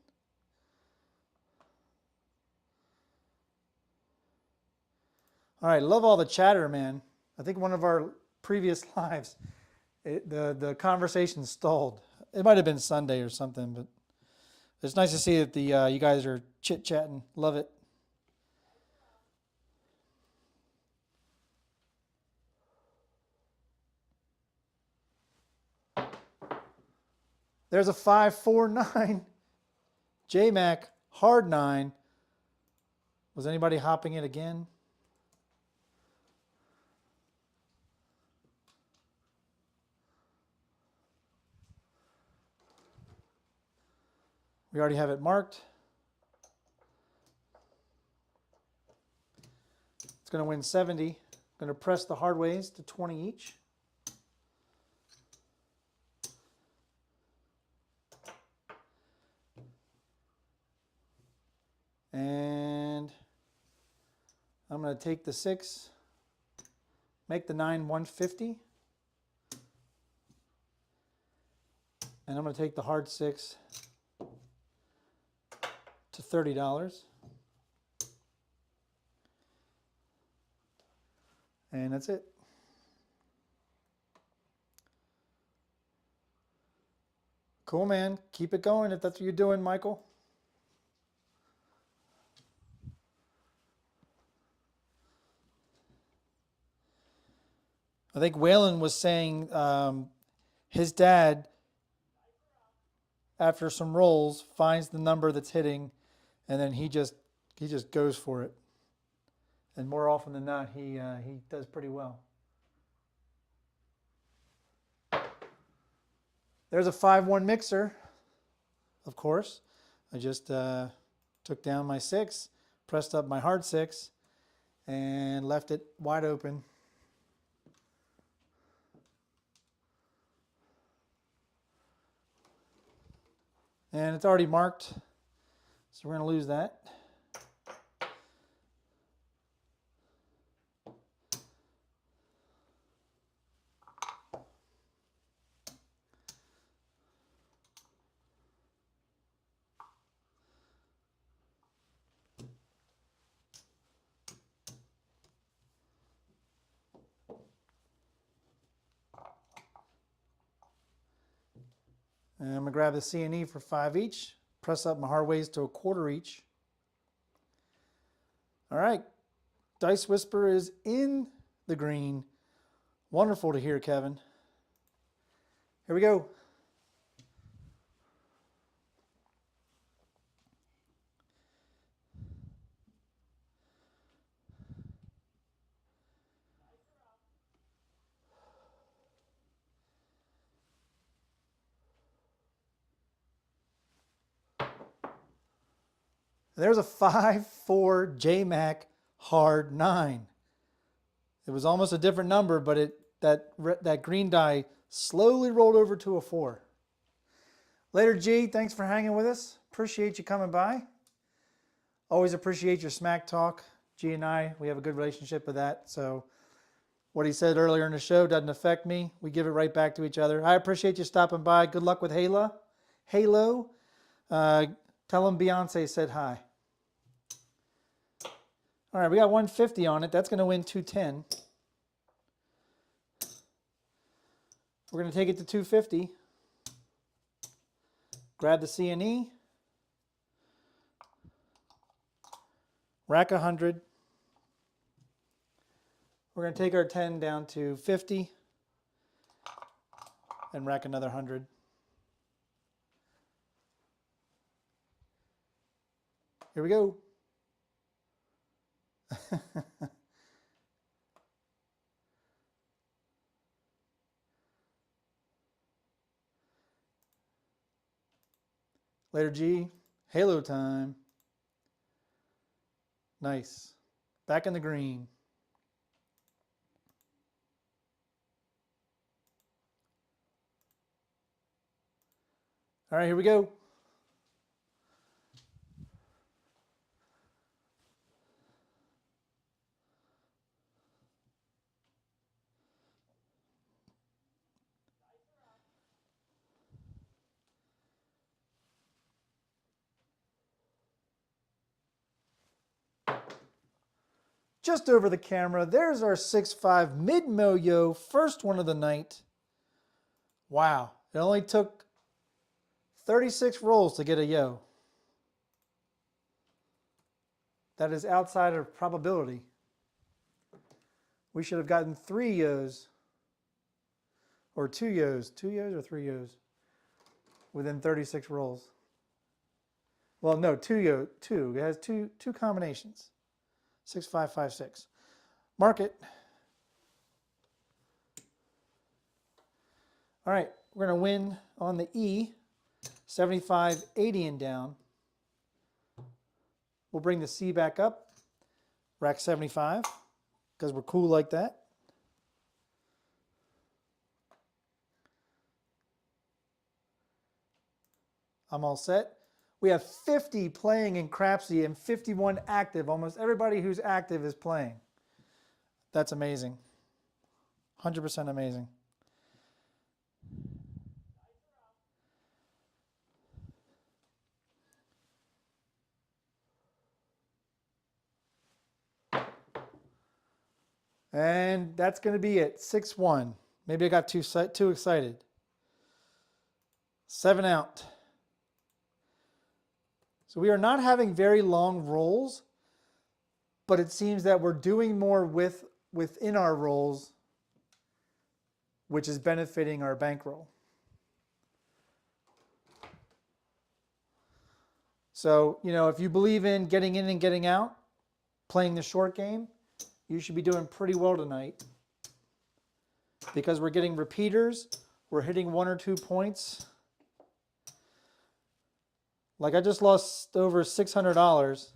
All right, love all the chatter, man. I think one of our previous lives, the conversation stalled. It might have been Sunday or something, but it's nice to see that you guys are chit-chatting. Love it. There's a 549 J-Mac hard 9. Was anybody hopping it again? We already have it marked. It's going to win 70. I'm going to press the hard ways to 20 each. And I'm going to take the 6, make the 9 150. And I'm going to take the hard 6 to $30. And that's it. Cool, man. Keep it going if that's what you're doing, Michael. I think Waylon was saying his dad, after some rolls, finds the number that's hitting, and then he just goes for it. And more often than not, he does pretty well. There's a 5-1 mixer. of course. I just took down my 6, pressed up my hard 6, and left it wide open. And it's already marked, so we're going to lose that. And I'm going to grab the C and E for 5 each, press up my hard ways to a quarter each. All right, Dice Whisper is in the green. Wonderful to hear, Kevin. Here we go. There's a 5-4 J-Mac hard 9. It was almost a different number, but that green die slowly rolled over to a 4. Later, G, thanks for hanging with us. Appreciate you coming by. Always appreciate your smack talk. G and I, we have a good relationship with that. So what he said earlier in the show doesn't affect me. We give it right back to each other. I appreciate you stopping by. Good luck with Halo. Tell him Beyonce said hi. All right, we got 150 on it. That's going to win 210. We're going to take it to 250. Grab the C and E. Rack 100. We're going to take our 10 down to 50 and rack another 100. Here we go. Later, G. Halo time. Nice. Back in the green. All right, here we go. Just over the camera, there's our 6-5 mid-mo-yo, first one of the night. Wow, it only took 36 rolls to get a yo. That is outside of probability. We should have gotten 3 yos, or 2 yos, 2 yos or 3 yos, within 36 rolls. Well, no, 2 it has two combinations. 6, 5, 5, 6. Mark it. All right, we're going to win on the E, 75, 80 and down. We'll bring the C back up, rack 75, because we're cool like that. I'm all set. We have 50 playing in Crapsee and 51 active. Almost everybody who's active is playing. That's amazing. 100% amazing. And that's going to be it. 6-1. Maybe I got too excited. 7 out. So we are not having very long rolls, but it seems that we're doing more within our rolls, which is benefiting our bankroll. So, you know, if you believe in getting in and getting out, playing the short game, you should be doing pretty well tonight. Because we're getting repeaters, we're hitting 1 or 2 points. Like I just lost over $600,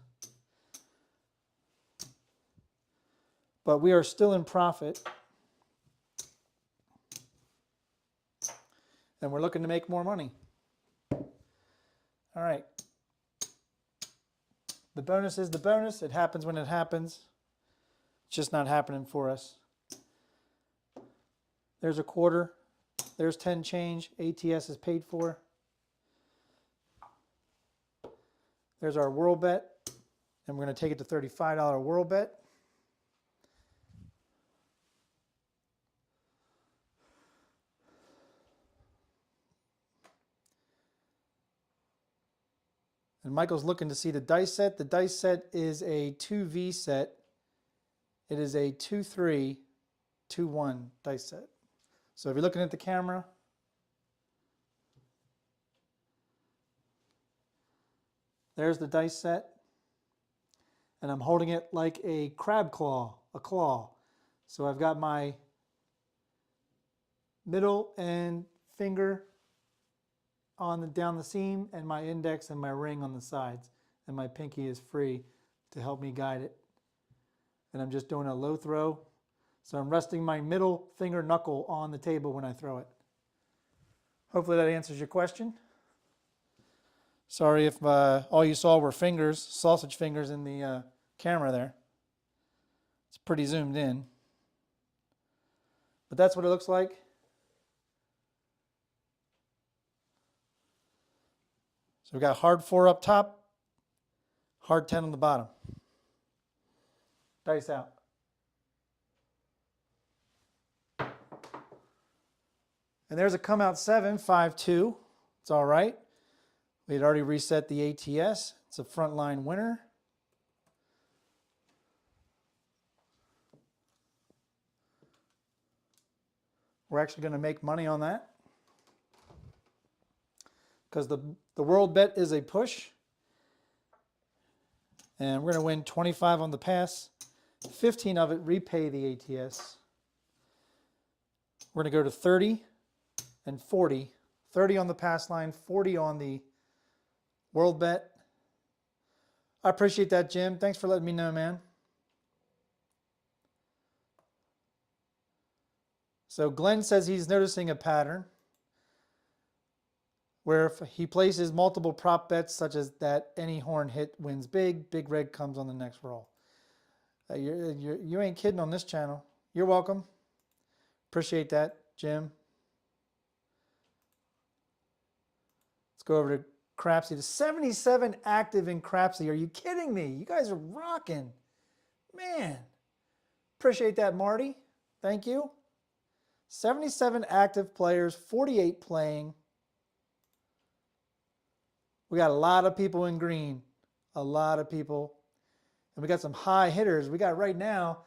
but we are still in profit. And we're looking to make more money. All right. The bonus is the bonus. It happens when it happens. It's just not happening for us. There's a quarter. There's 10 change. ATS is paid for. There's our world bet. And we're going to take it to $35 world bet. And Michael's looking to see the dice set. The dice set is a 2V set. It is a 2-3, 2-1 dice set. So if you're looking at the camera, there's the dice set. And I'm holding it like a crab claw, a claw. So I've got my middle and finger on down the seam, and my index and my ring on the sides, and my pinky is free to help me guide it. And I'm just doing a low throw, so I'm resting my middle finger knuckle on the table when I throw it. Hopefully that answers your question. Sorry if all you saw were fingers, sausage fingers in the camera there. It's pretty zoomed in, but that's what it looks like. So we got hard 4 up top, hard 10 on the bottom. Dice out. And there's a come out 7, 5-2. It's all right. We had already reset the ATS. It's a frontline winner. We're actually going to make money on that, because the world bet is a push. And we're going to win 25 on the pass. 15 of it repay the ATS. We're going to go to 30 and 40. 30 on the pass line, 40 on the world bet. I appreciate that, Jim. Thanks for letting me know, man. So Glenn says he's noticing a pattern where if he places multiple prop bets, such as that any horn hit wins big, big red comes on the next roll. You ain't kidding on this channel. You're welcome. Appreciate that, Jim. Let's go over to Crapsee. The 77 active in Crapsee. Are you kidding me? You guys are rocking. Man. Appreciate that, Marty. Thank you. 77 active players, 48 playing. We got a lot of people in green, a lot of people. And we got some high hitters. We got right now,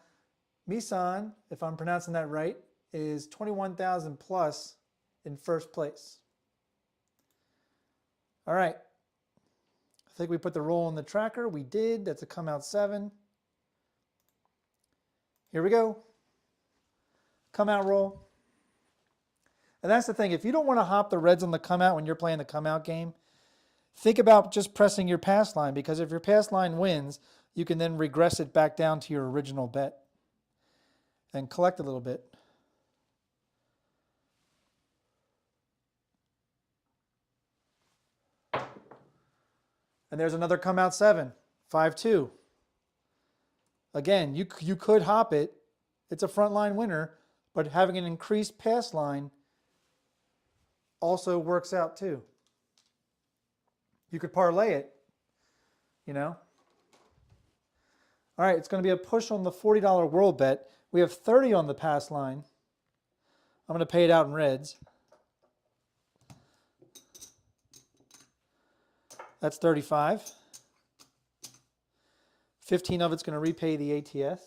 Misan, if I'm pronouncing that right, is 21,000 plus in first place. All right. I think we put the roll in the tracker. We did. That's a come out 7. Here we go. Come out roll. And that's the thing. If you don't want to hop the reds on the come out when you're playing the come out game, think about just pressing your pass line, because if your pass line wins, you can then regress it back down to your original bet and collect a little bit. And there's another come out 7, 5-2. Again, you could hop it. It's a frontline winner, but having an increased pass line also works out too. You could parlay it, you know. All right, it's going to be a push on the $40 world bet. We have 30 on the pass line. I'm going to pay it out in reds. That's 35. 15 of it's going to repay the ATS.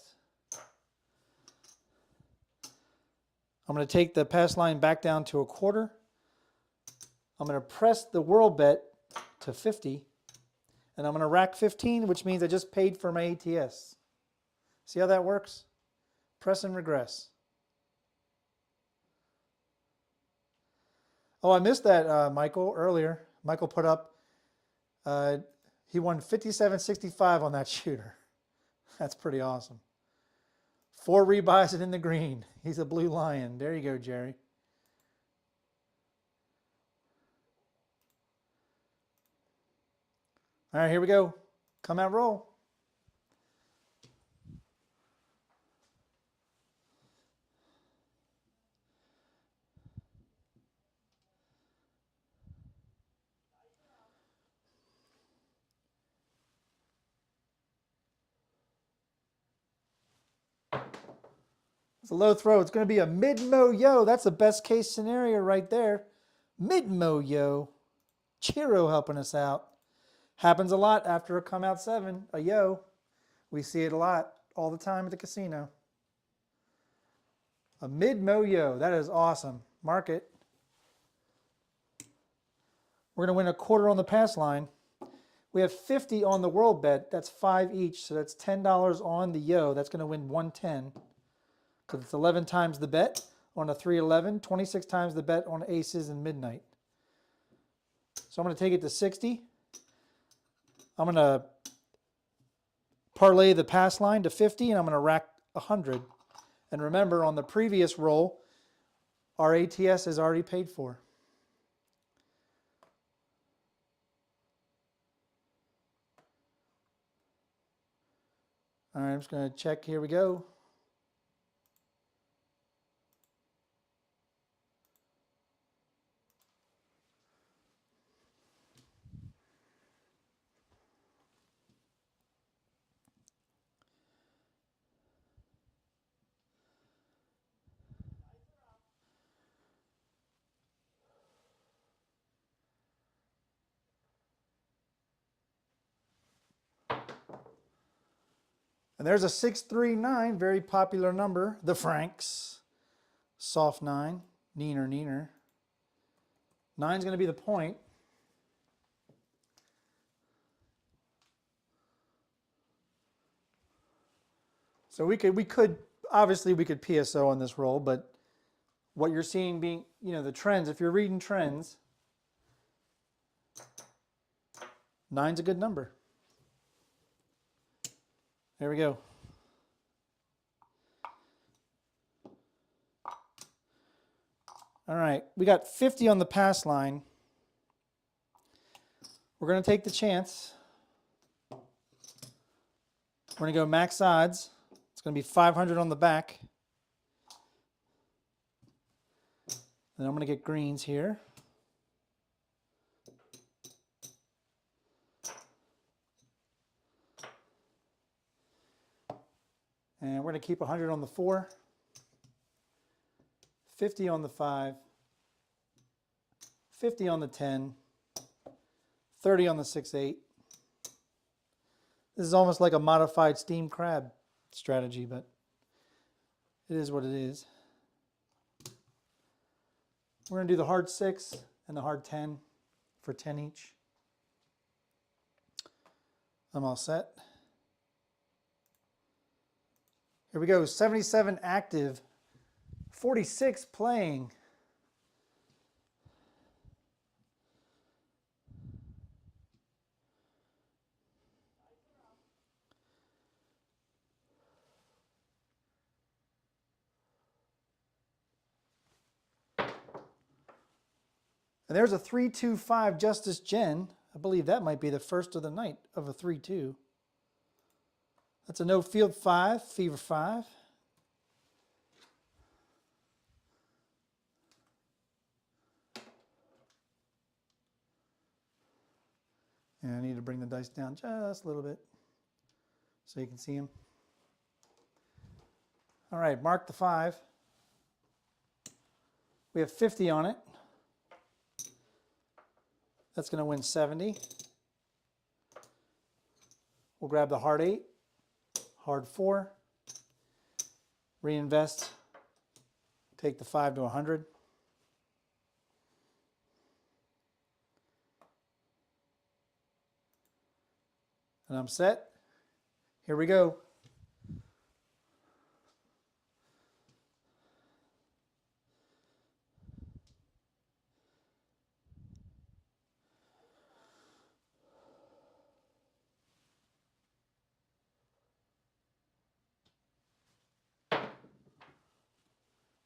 I'm going to take the pass line back down to a quarter. I'm going to press the world bet to 50, and I'm going to rack 15, which means I just paid for my ATS. See how that works? Press and regress. Oh, I missed that, Michael, earlier. Michael put up He won 57.65 on that shooter. That's pretty awesome. 4 rebuys and in the green. He's a blue lion. There you go, Jerry. All right, here we go. Come out, roll. It's a low throw. It's going to be a mid-mo-yo. That's the best case scenario right there. Mid-mo-yo. Chiro helping us out. Happens a lot after a come out 7, a yo. We see it a lot all the time at the casino. A mid-mo-yo. That is awesome. Mark it. We're going to win a quarter on the pass line. We have 50 on the world bet. That's 5 each, so that's $10 on the yo. That's going to win 110. Because it's 11 times the bet on a 311, 26 times the bet on aces and midnight. So I'm going to take it to 60. I'm going to parlay the pass line to 50, and I'm going to rack 100. And remember, on the previous roll, our ATS is already paid for. All right, I'm just going to check. Here we go. And there's a 639, very popular number, the Franks. Soft 9, neener, neener. 9's going to be the point. So we could obviously we could PSO on this roll, but what you're seeing being, the trends, if you're reading trends, 9's a good number. There we go. All right, we got 50 on the pass line. We're going to take the chance. We're going to go max odds. It's going to be 500 on the back. Then I'm going to get greens here. And we're going to keep 100 on the 4, 50 on the 5, 50 on the 10, 30 on the 6-8. This is almost like a modified steamed crab strategy, but it is what it is. We're going to do the hard 6 and the hard 10 for 10 each. I'm all set. Here we go, 77 active, 46 playing. And there's a 3-2-5 Justice Jen. I believe that might be the first of the night of a 3-2. That's a no field 5, fever 5. And I need to bring the dice down just a little bit so you can see them. All right, mark the 5. We have 50 on it. That's going to win 70. We'll grab the hard 8, hard 4, reinvest, take the 5 to 100. And I'm set. Here we go.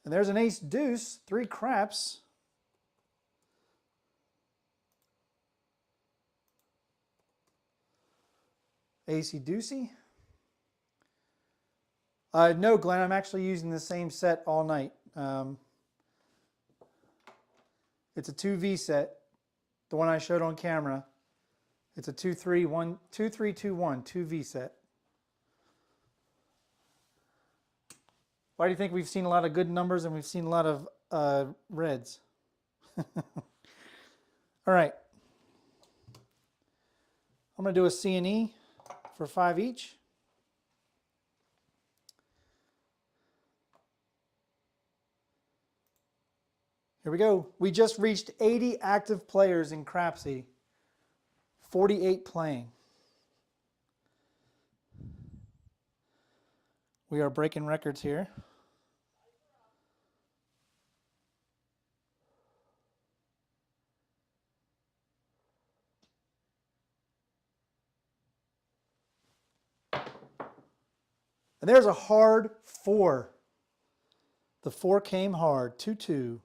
And there's an ace deuce, 3 craps. Acey deucey. No, Glenn, I'm actually using the same set all night. It's a 2V set, the one I showed on camera. It's a 2-3-1, 2-3-2-1, 2V set. Why do you think we've seen a lot of good numbers and we've seen a lot of reds? All right. I'm going to do a C&E for 5 each. Here we go. We just reached 80 active players in Crapsee. 48 playing. We are breaking records here. And there's a hard 4. The 4 came hard, 2-2.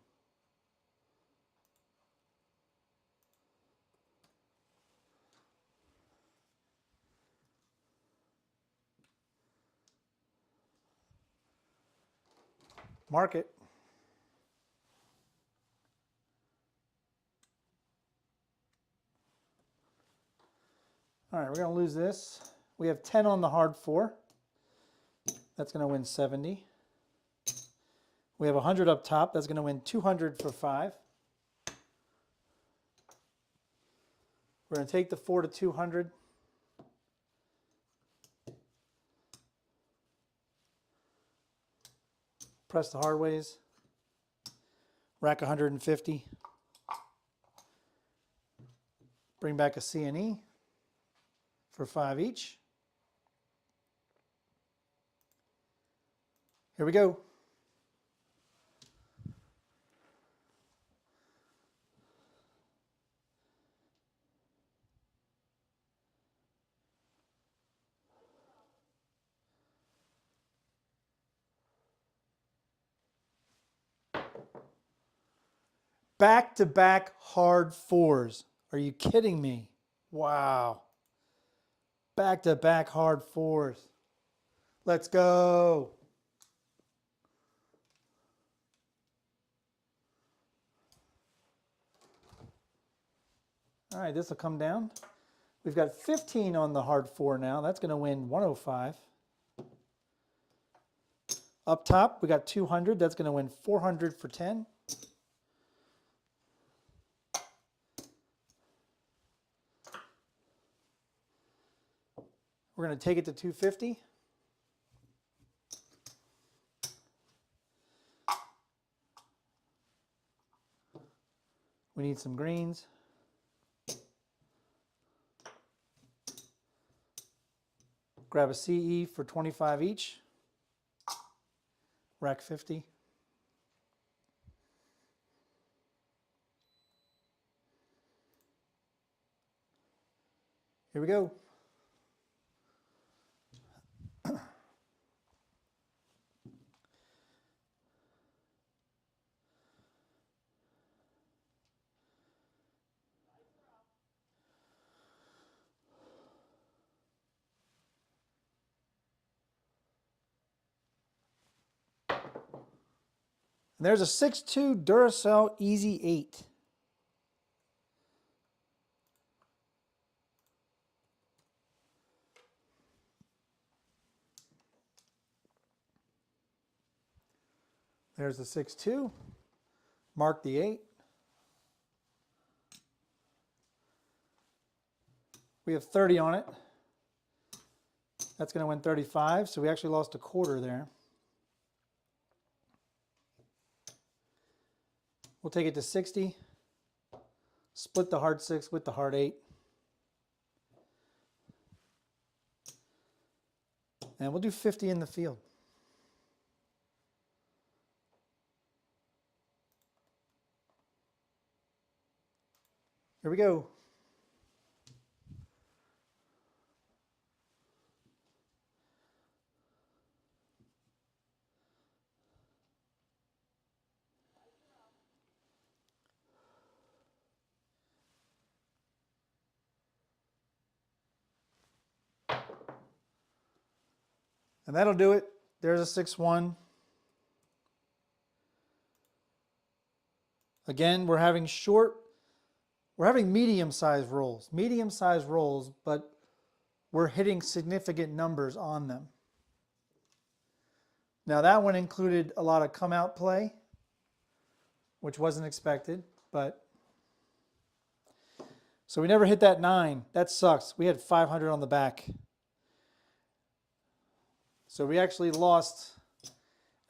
Mark it. All right, we're going to lose this. We have 10 on the hard 4. That's going to win 70. We have 100 up top. That's going to win 200 for 5. We're going to take the 4 to 200. Press the hard ways. Rack 150. Bring back a C&E for 5 each. Here we go. Back-to-back hard 4s. Are you kidding me? Wow. Back-to-back hard 4s. Let's go. All right, this will come down. We've got 15 on the hard 4 now. That's going to win 105. Up top, we got 200. That's going to win 400 for 10. We're going to take it to 250. We need some greens. Grab a CE for 25 each. Rack 50. Here we go. And there's a 6.2 Duracell Easy 8. There's the 6.2. Mark the 8. We have 30 on it. That's going to win 35, so we actually lost a quarter there. We'll take it to 60. Split the hard 6 with the hard 8. And we'll do 50 in the field. Here we go. And that'll do it. There's a 6-1. Again, we're having medium-sized rolls, but we're hitting significant numbers on them. Now that one included a lot of come-out play, which wasn't expected, but so we never hit that 9. That sucks. We had 500 on the back. So we actually lost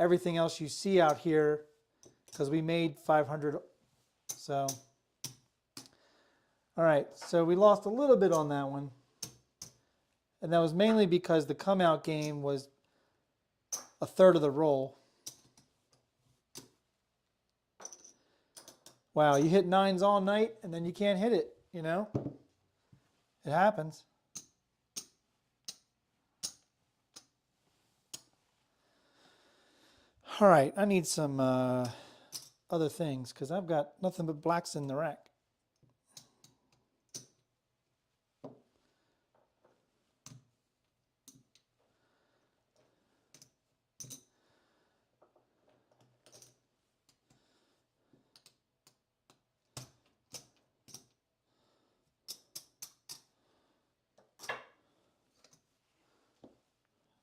everything else you see out here because we made 500. So, all right, so we lost a little bit on that one. And that was mainly because the come out game was a third of the roll. Wow, you hit 9s all night and then you can't hit it, you know? It happens. All right, I need some other things because I've got nothing but blacks in the rack.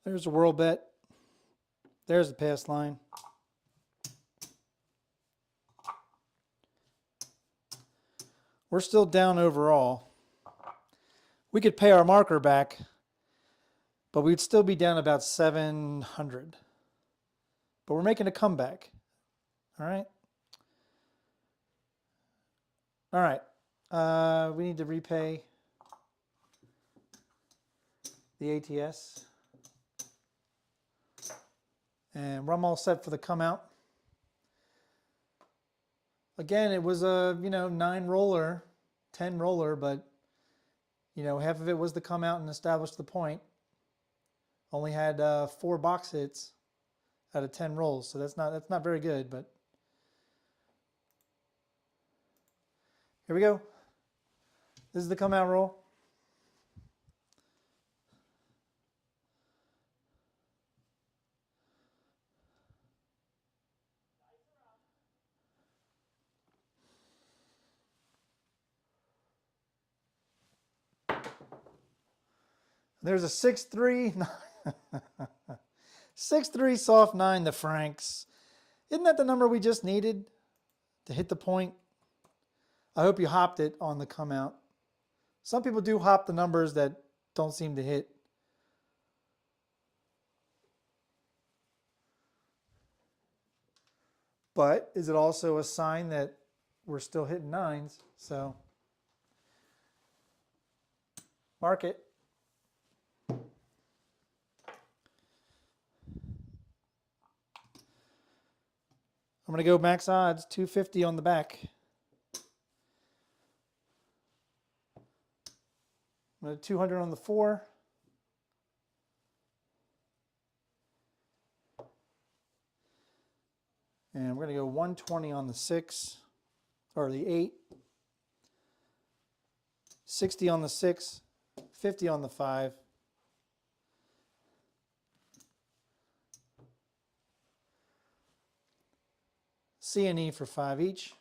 There's a world bet. There's the pass line. We're still down overall. We could pay our marker back, but we'd still be down about 700. But we're making a comeback. All right. All right. We need to repay the ATS. And I'm all set for the come out. Again, it was a 9 roller, 10 roller, but half of it was the come out and establish the point. Only had 4 box hits out of 10 rolls, so that's not very good. But here we go. This is the come out roll. There's a 6-3, 6-3 soft 9, the Franks. Isn't that the number we just needed to hit the point? I hope you hopped it on the come out. Some people do hop the numbers that don't seem to hit. But is it also a sign that we're still hitting 9s? So mark it. I'm going to go max odds, 250 on the back. I'm going to 200 on the 4. And we're going to go 120 on the 6, or the 8. 60 on the 6, 50 on the 5. C and E for 5 each.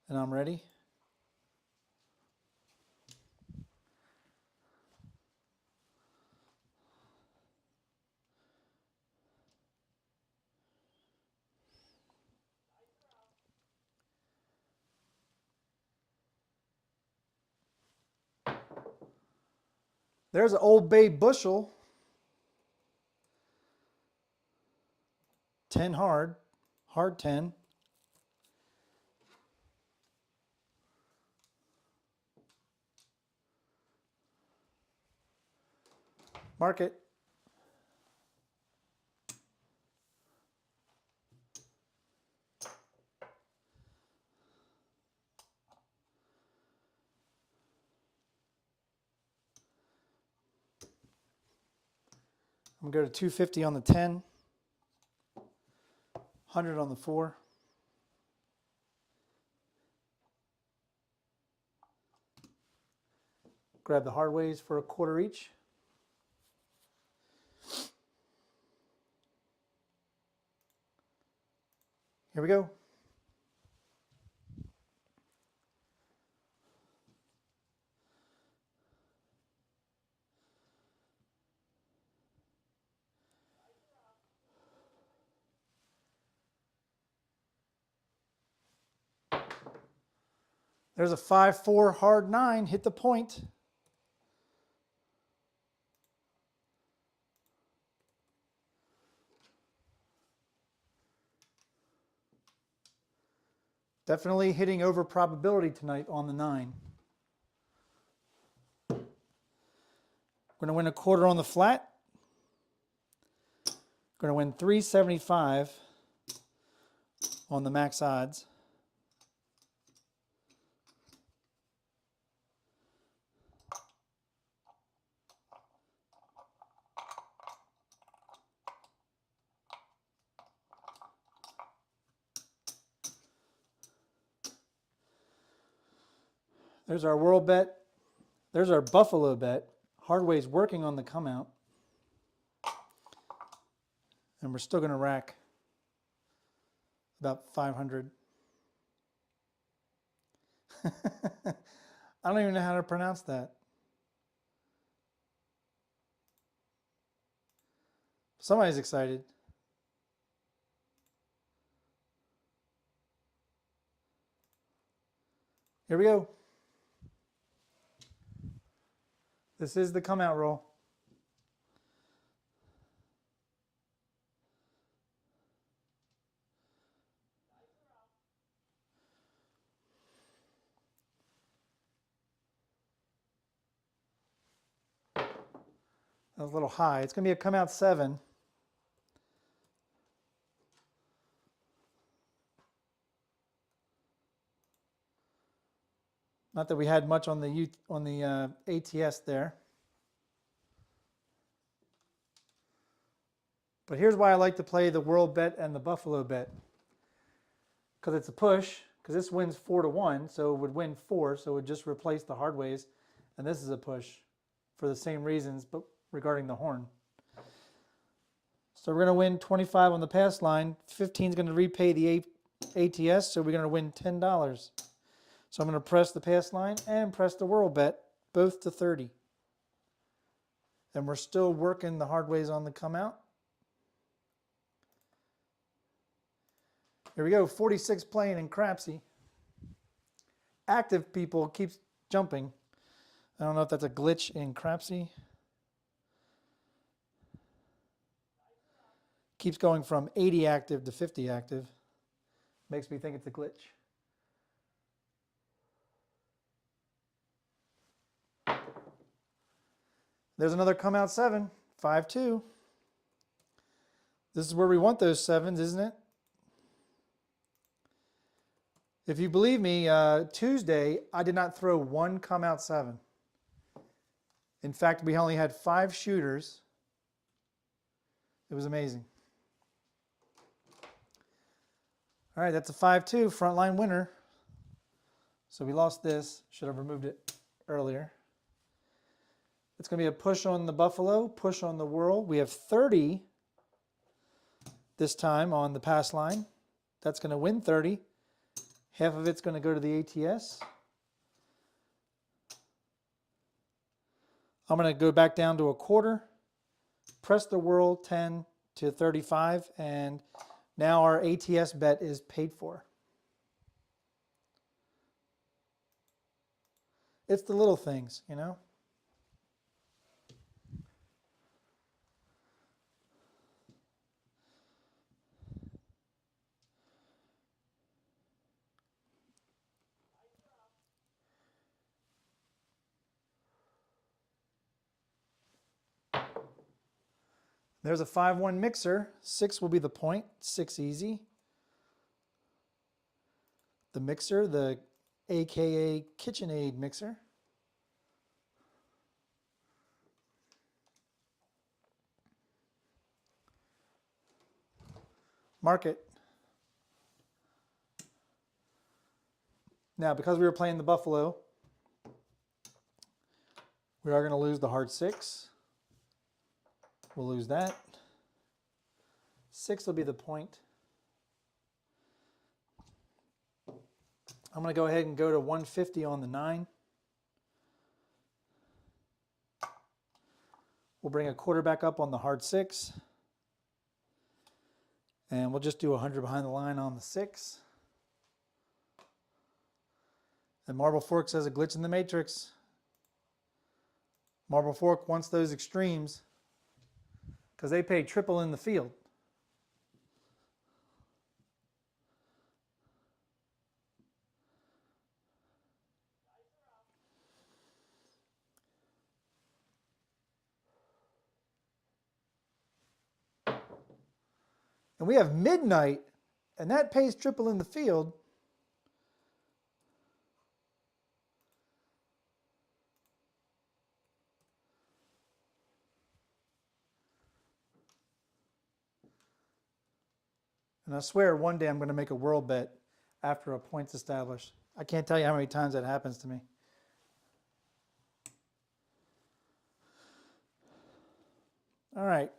And I'm ready. There's an Old Bay bushel. 10 hard 10. Mark it. I'm going to go to 250 on the 10, 100 on the 4. Grab the hard ways for a quarter each. Here we go. There's a 5-4 hard 9, hit the point. Definitely hitting over probability tonight on the 9. We're going to win a quarter on the flat. Going to win 375 on the max odds. There's our world bet. There's our buffalo bet. Hardway's working on the come out. And we're still going to rack about 500. I don't even know how to pronounce that. Somebody's excited. Here we go. This is the come out roll. That was a little high. It's going to be a come out 7. Not that we had much on the ATS there. But here's why I like to play the world bet and the buffalo bet. Because it's a push, because this wins 4-1, so it would win 4, so it would just replace the hardways. And this is a push for the same reasons, but regarding the horn. So we're going to win 25 on the pass line. 15 is going to repay the ATS, so we're going to win $10. So I'm going to press the pass line and press the world bet, both to 30. And we're still working the hardways on the come out. Here we go, 46 playing in Crapsee. Active people keeps jumping. I don't know if that's a glitch in Crapsee. Keeps going from 80 active to 50 active. Makes me think it's a glitch. There's another come out 7, 5-2. This is where we want those 7s, isn't it? If you believe me, Tuesday, I did not throw one come out 7. In fact, we only had 5 shooters. It was amazing. All right, that's a 5-2 frontline winner. So we lost this. Should have removed it earlier. It's going to be a push on the buffalo, push on the whirl. We have 30 this time on the pass line. That's going to win 30. Half of it's going to go to the ATS. I'm going to go back down to a quarter, press the whirl 10 to 35, and now our ATS bet is paid for. It's the little things, you know? There's a 5-1 mixer. 6 will be the point. 6 easy. The mixer, the AKA KitchenAid mixer. Mark it. Now, because we were playing the buffalo, we are going to lose the hard 6. We'll lose that. 6 will be the point. I'm going to go ahead and go to 150 on the 9. We'll bring a quarter back up on the hard 6. And we'll just do 100 behind the line on the 6. And Marble Fork says a glitch in the matrix. Marble Fork wants those extremes because they pay triple in the field. And we have midnight, and that pays triple in the field. And I swear one day I'm going to make a world bet after a point's established. I can't tell you how many times that happens to me. All right.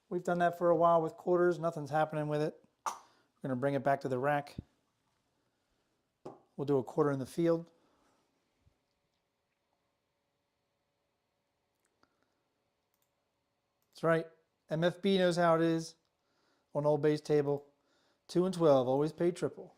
We've done that for a while with quarters. Nothing's happening with it. We're going to bring it back to the rack. We'll do a quarter in the field. That's right. MFB knows how it is on Old Bay's table. 2 and 12 always pay triple.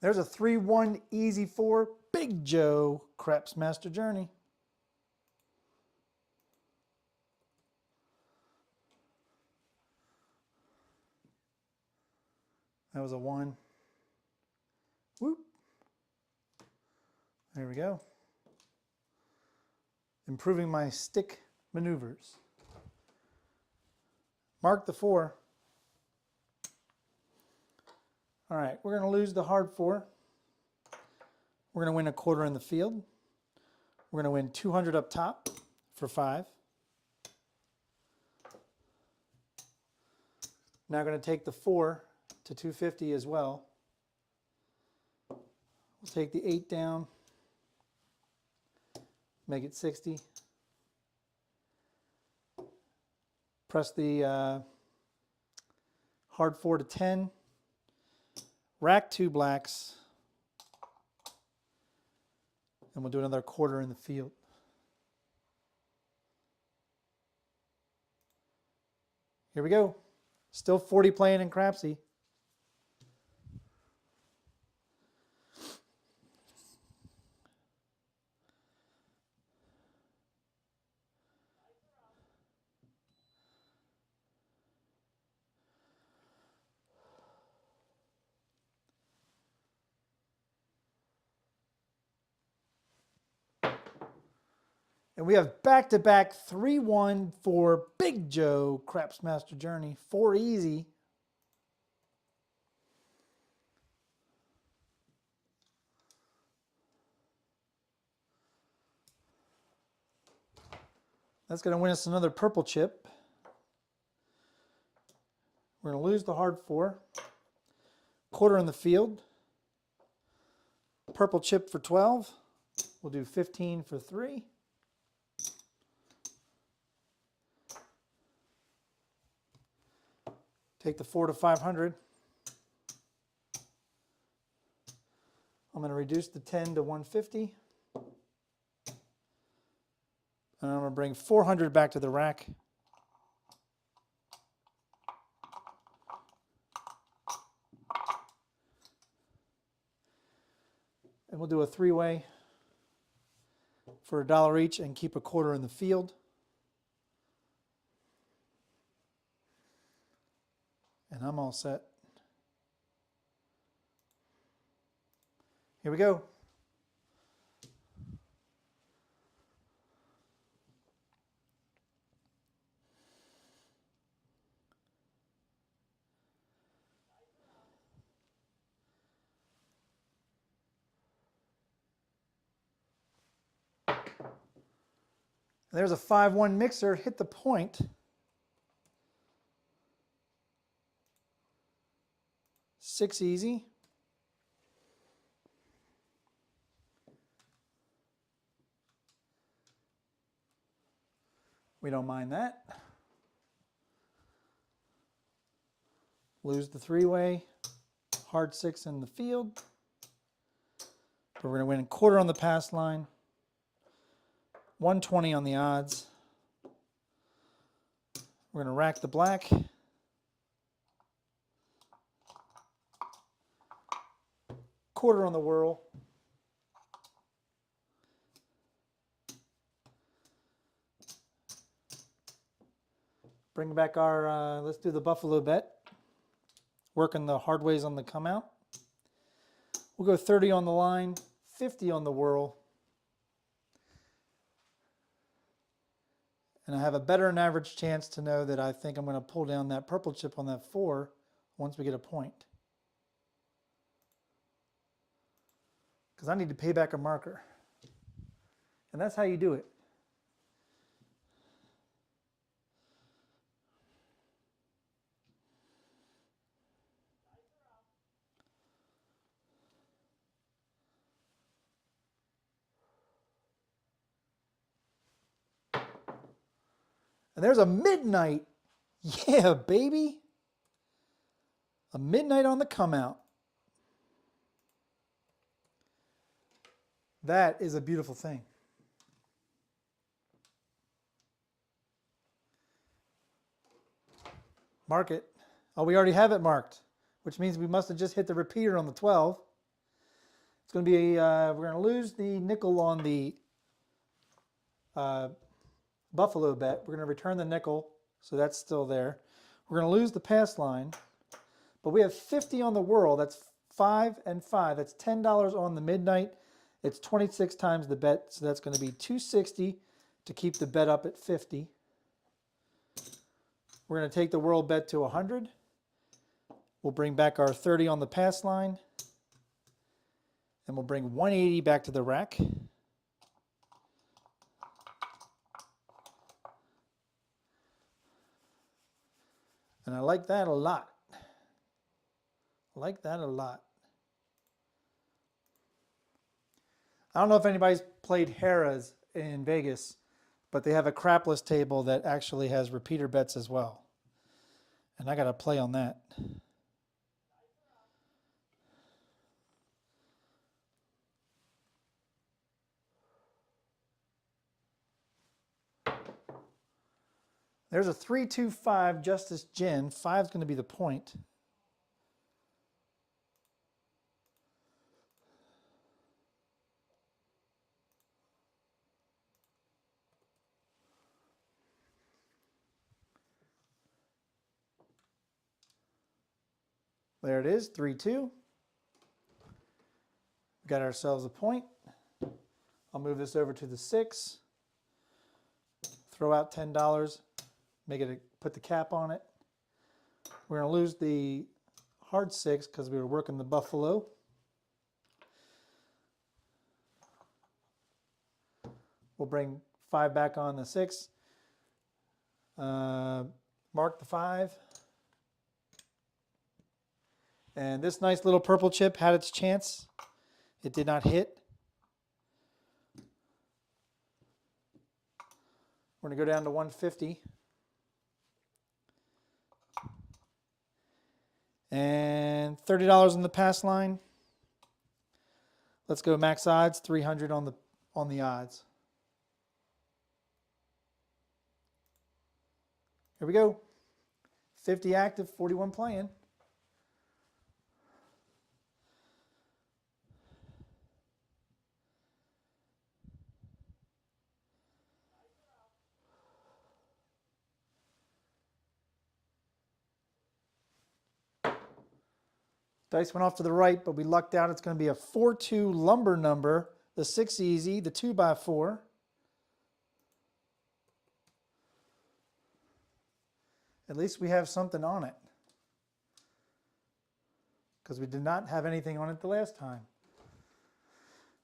There's a 3-1 easy 4 Big Joe Craps Master Journey. That was a 1. Whoop. There we go. Improving my stick maneuvers. Mark the 4. All right, we're going to lose the hard 4. We're going to win a quarter in the field. We're going to win 200 up top for 5. Now going to take the 4 to 250 as well. We'll take the 8 down, make it 60. Press the hard 4 to 10. Rack 2 blacks. And we'll do another quarter in the field. Here we go. Still 40 playing in Crapsee. And we have back-to-back 3-1 for Big Joe Craps Master Journey. 4 easy. That's going to win us another purple chip. We're going to lose the hard 4. Quarter in the field. Purple chip for 12. We'll do 15 for 3. Take the 4 to 500. I'm going to reduce the 10 to 150. And I'm going to bring 400 back to the rack. And we'll do a 3-way for $1 each and keep a quarter in the field. And I'm all set. Here we go. There's a 5-1 mixer, hit the point. 6 easy. We don't mind that. Lose the 3-way. Hard 6 in the field. But we're going to win a quarter on the pass line. 120 on the odds. We're going to rack the black. Quarter on the whirl. Bring back our, let's do the buffalo bet. Working the hard ways on the come out. We'll go 30 on the line, 50 on the whirl. And I have a better than average chance to know that I think I'm going to pull down that purple chip on that 4 once we get a point. Because I need to pay back a marker. And that's how you do it. And there's a midnight. Yeah, baby. A midnight on the come out. That is a beautiful thing. Mark it. Oh, we already have it marked, which means we must have just hit the repeater on the 12. It's going to be, we're going to lose the nickel on the buffalo bet. We're going to return the nickel, so that's still there. We're going to lose the pass line, but we have 50 on the whirl. That's 5 and 5. That's $10 on the midnight. It's 26 times the bet, so that's going to be $260 to keep the bet up at 50. We're going to take the whirl bet to 100. We'll bring back our 30 on the pass line, and we'll bring 180 back to the rack. And I like that a lot. I like that a lot. I don't know if anybody's played Harrah's in Vegas, but they have a crapless table that actually has repeater bets as well. And I got to play on that. There's a 3-2-5 Justice Gin. 5 is going to be the point. There it is, 3-2. Got ourselves a point. I'll move this over to the 6. Throw out $10. Make it put the cap on it. We're going to lose the hard 6 because we were working the buffalo. We'll bring 5 back on the 6. Mark the 5. And this nice little purple chip had its chance. It did not hit. We're going to go down to 150. And $30 on the pass line. Let's go max odds, 300 on the odds. Here we go. 50 active, 41 playing. Dice went off to the right, but we lucked out. It's going to be a 4-2 lumber number, the 6 easy, the 2x4. At least we have something on it, because we did not have anything on it the last time.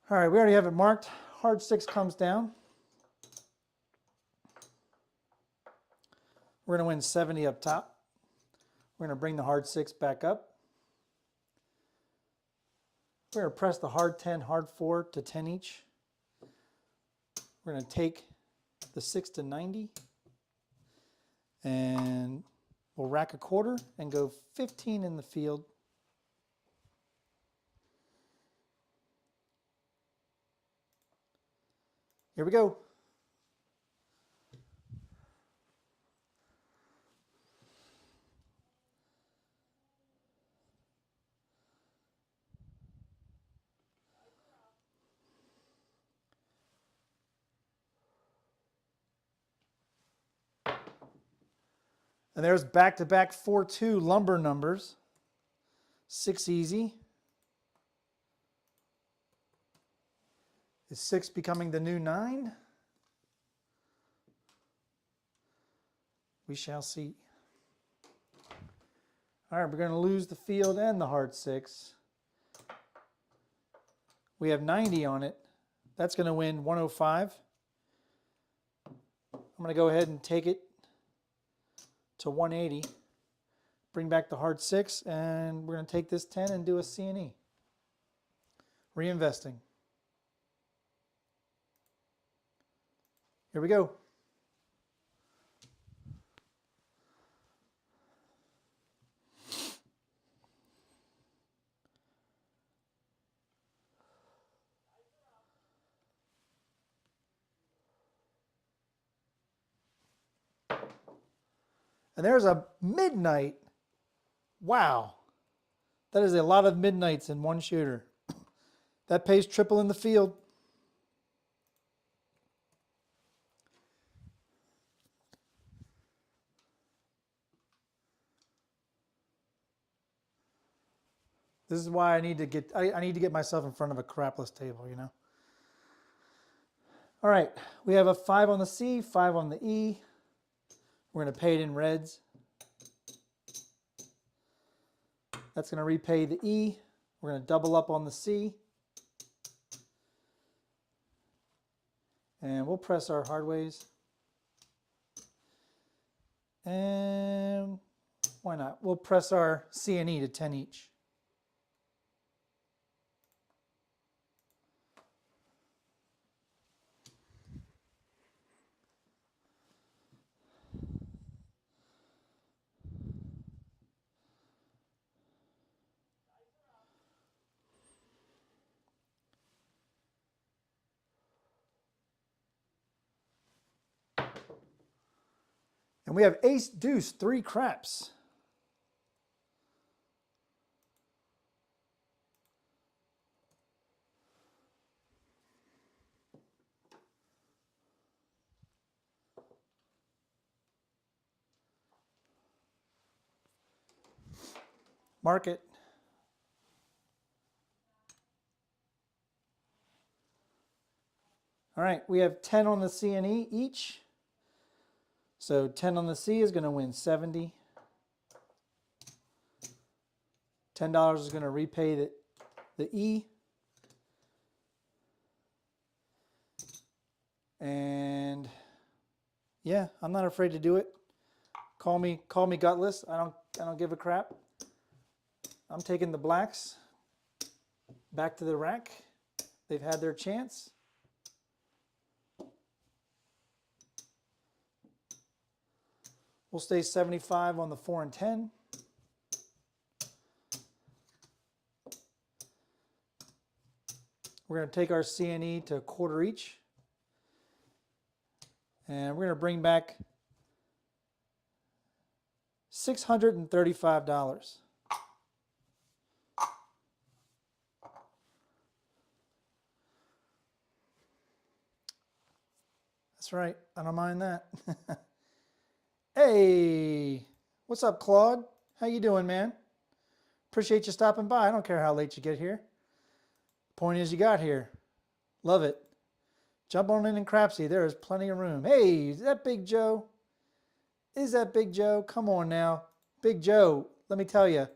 All right, we already have it marked. Hard 6 comes down. We're going to win 70 up top. We're going to bring the hard 6 back up. We're going to press the hard 10, hard 4 to 10 each. We're going to take the 6 to 90 and we'll rack a quarter and go 15 in the field. Here we go. And there's back-to-back 4-2 lumber numbers. 6 easy. Is 6 becoming the new 9? We shall see. All right, we're going to lose the field and the hard 6. We have 90 on it. That's going to win 105. I'm going to go ahead and take it to 180. Bring back the hard 6, and we're going to take this 10 and do a C&E. Reinvesting. Here we go. And there's a midnight. Wow. That is a lot of midnights in one shooter. That pays triple in the field. This is why I need to get myself in front of a crapless table, you know. All right, we have a 5 on the C, 5 on the E. We're going to pay it in reds. That's going to repay the E. We're going to double up on the C. And we'll press our hard ways. And why not? We'll press our C and E to 10 each. And we have ace, deuce, 3 craps. Mark it. All right, we have 10 on the C and E each. So 10 on the C is going to win 70. $10 is going to repay the E. And yeah, I'm not afraid to do it. Call me gutless. I don't give a crap. I'm taking the blacks back to the rack. They've had their chance. We'll stay 75 on the 4 and 10. We're going to take our C and E to a quarter each. And we're going to bring back $635. That's right. I don't mind that. Hey, what's up, Claude? How you doing, man? Appreciate you stopping by. I don't care how late you get here. Point is, you got here. Love it. Jump on in Crapsee. There is plenty of room. Hey, is that Big Joe? Is that Big Joe? Come on now. Big Joe, let me tell you.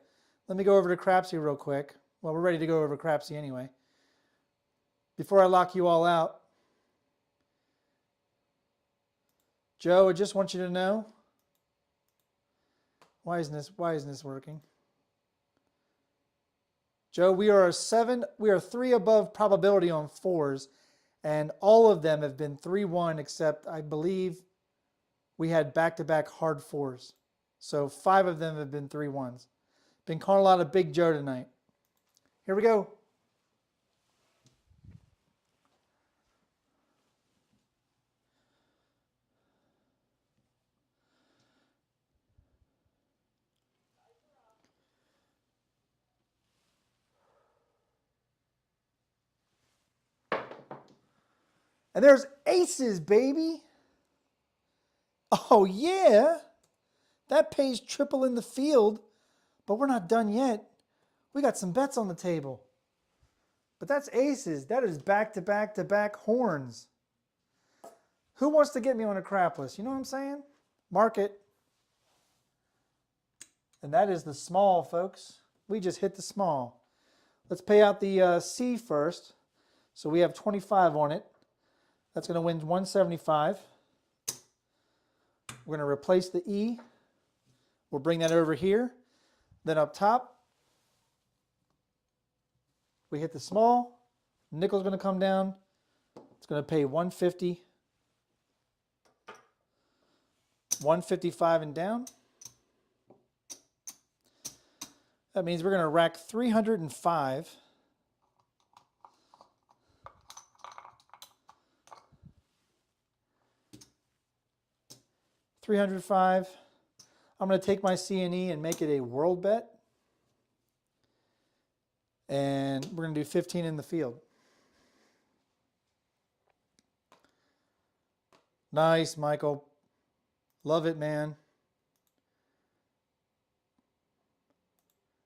Let me go over to Crapsee real quick. Well, we're ready to go over to Crapsee anyway. Before I lock you all out, Joe, I just want you to know. Why isn't this working? Joe, we are 3 above probability on 4s, and all of them have been 3-1, except I believe we had back-to-back hard 4s. So 5 of them have been 3-1s. Been calling a lot of Big Joe tonight. Here we go. And there's aces, baby. Oh, yeah. That pays triple in the field, but we're not done yet. We got some bets on the table. But that's aces. That is back-to-back-to-back horns. Who wants to get me on a crap list? You know what I'm saying? Mark it. And that is the small, folks. We just hit the small. Let's pay out the C first. So we have 25 on it. That's going to win 175. We're going to replace the E. We'll bring that over here. Then up top, we hit the small. Nickel's going to come down. It's going to pay 150. 155 and down. That means we're going to rack 305. 305. I'm going to take my C&E and make it a world bet. And we're going to do 15 in the field. Nice, Michael. Love it, man.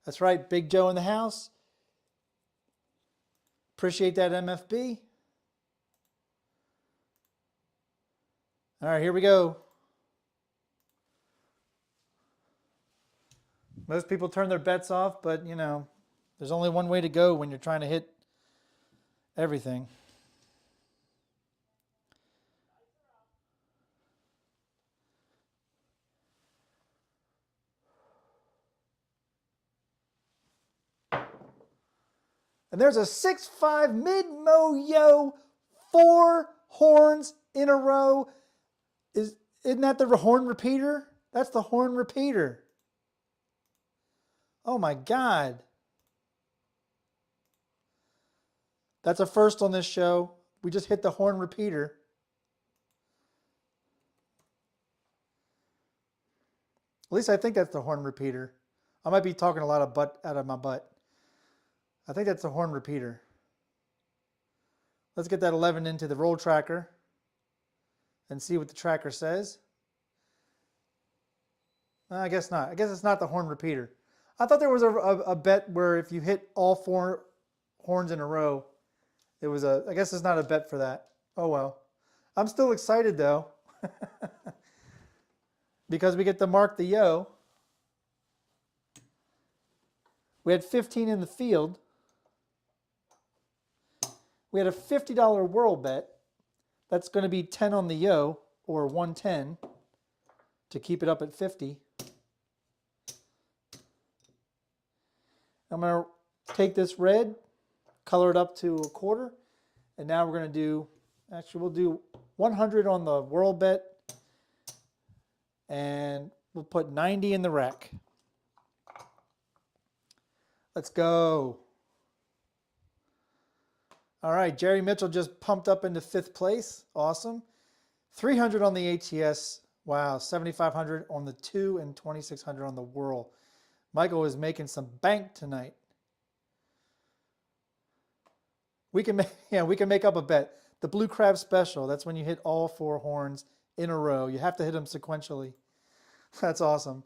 That's right, Big Joe in the house. Appreciate that, MFB. All right, here we go. Most people turn their bets off, but you know, there's only one way to go when you're trying to hit everything. And there's a 6-5 mid-mo-yo, 4 horns in a row. Isn't that the horn repeater? That's the horn repeater. Oh my God. That's a first on this show. We just hit the horn repeater. At least I think that's the horn repeater. I might be talking a lot of butt out of my butt. I think that's the horn repeater. Let's get that 11 into the roll tracker and see what the tracker says. I guess not. I guess it's not the horn repeater. I thought there was a bet where if you hit all 4 horns in a row, it was I guess it's not a bet for that. Oh well. I'm still excited though. Because we get to mark the yo. We had 15 in the field. We had a $50 world bet. That's going to be 10 on the yo, or 110, to keep it up at 50. I'm going to take this red, color it up to a quarter, and now we're going to do, actually we'll do 100 on the world bet, and we'll put 90 in the rack. Let's go. All right, Jerry Mitchell just pumped up into 5th place. Awesome. 300 on the ATS. Wow, 7,500 on the 2 and 2,600 on the whirl. Michael is making some bank tonight. We can make up a bet. The Blue Crab Special, that's when you hit all 4 horns in a row. You have to hit them sequentially. That's awesome.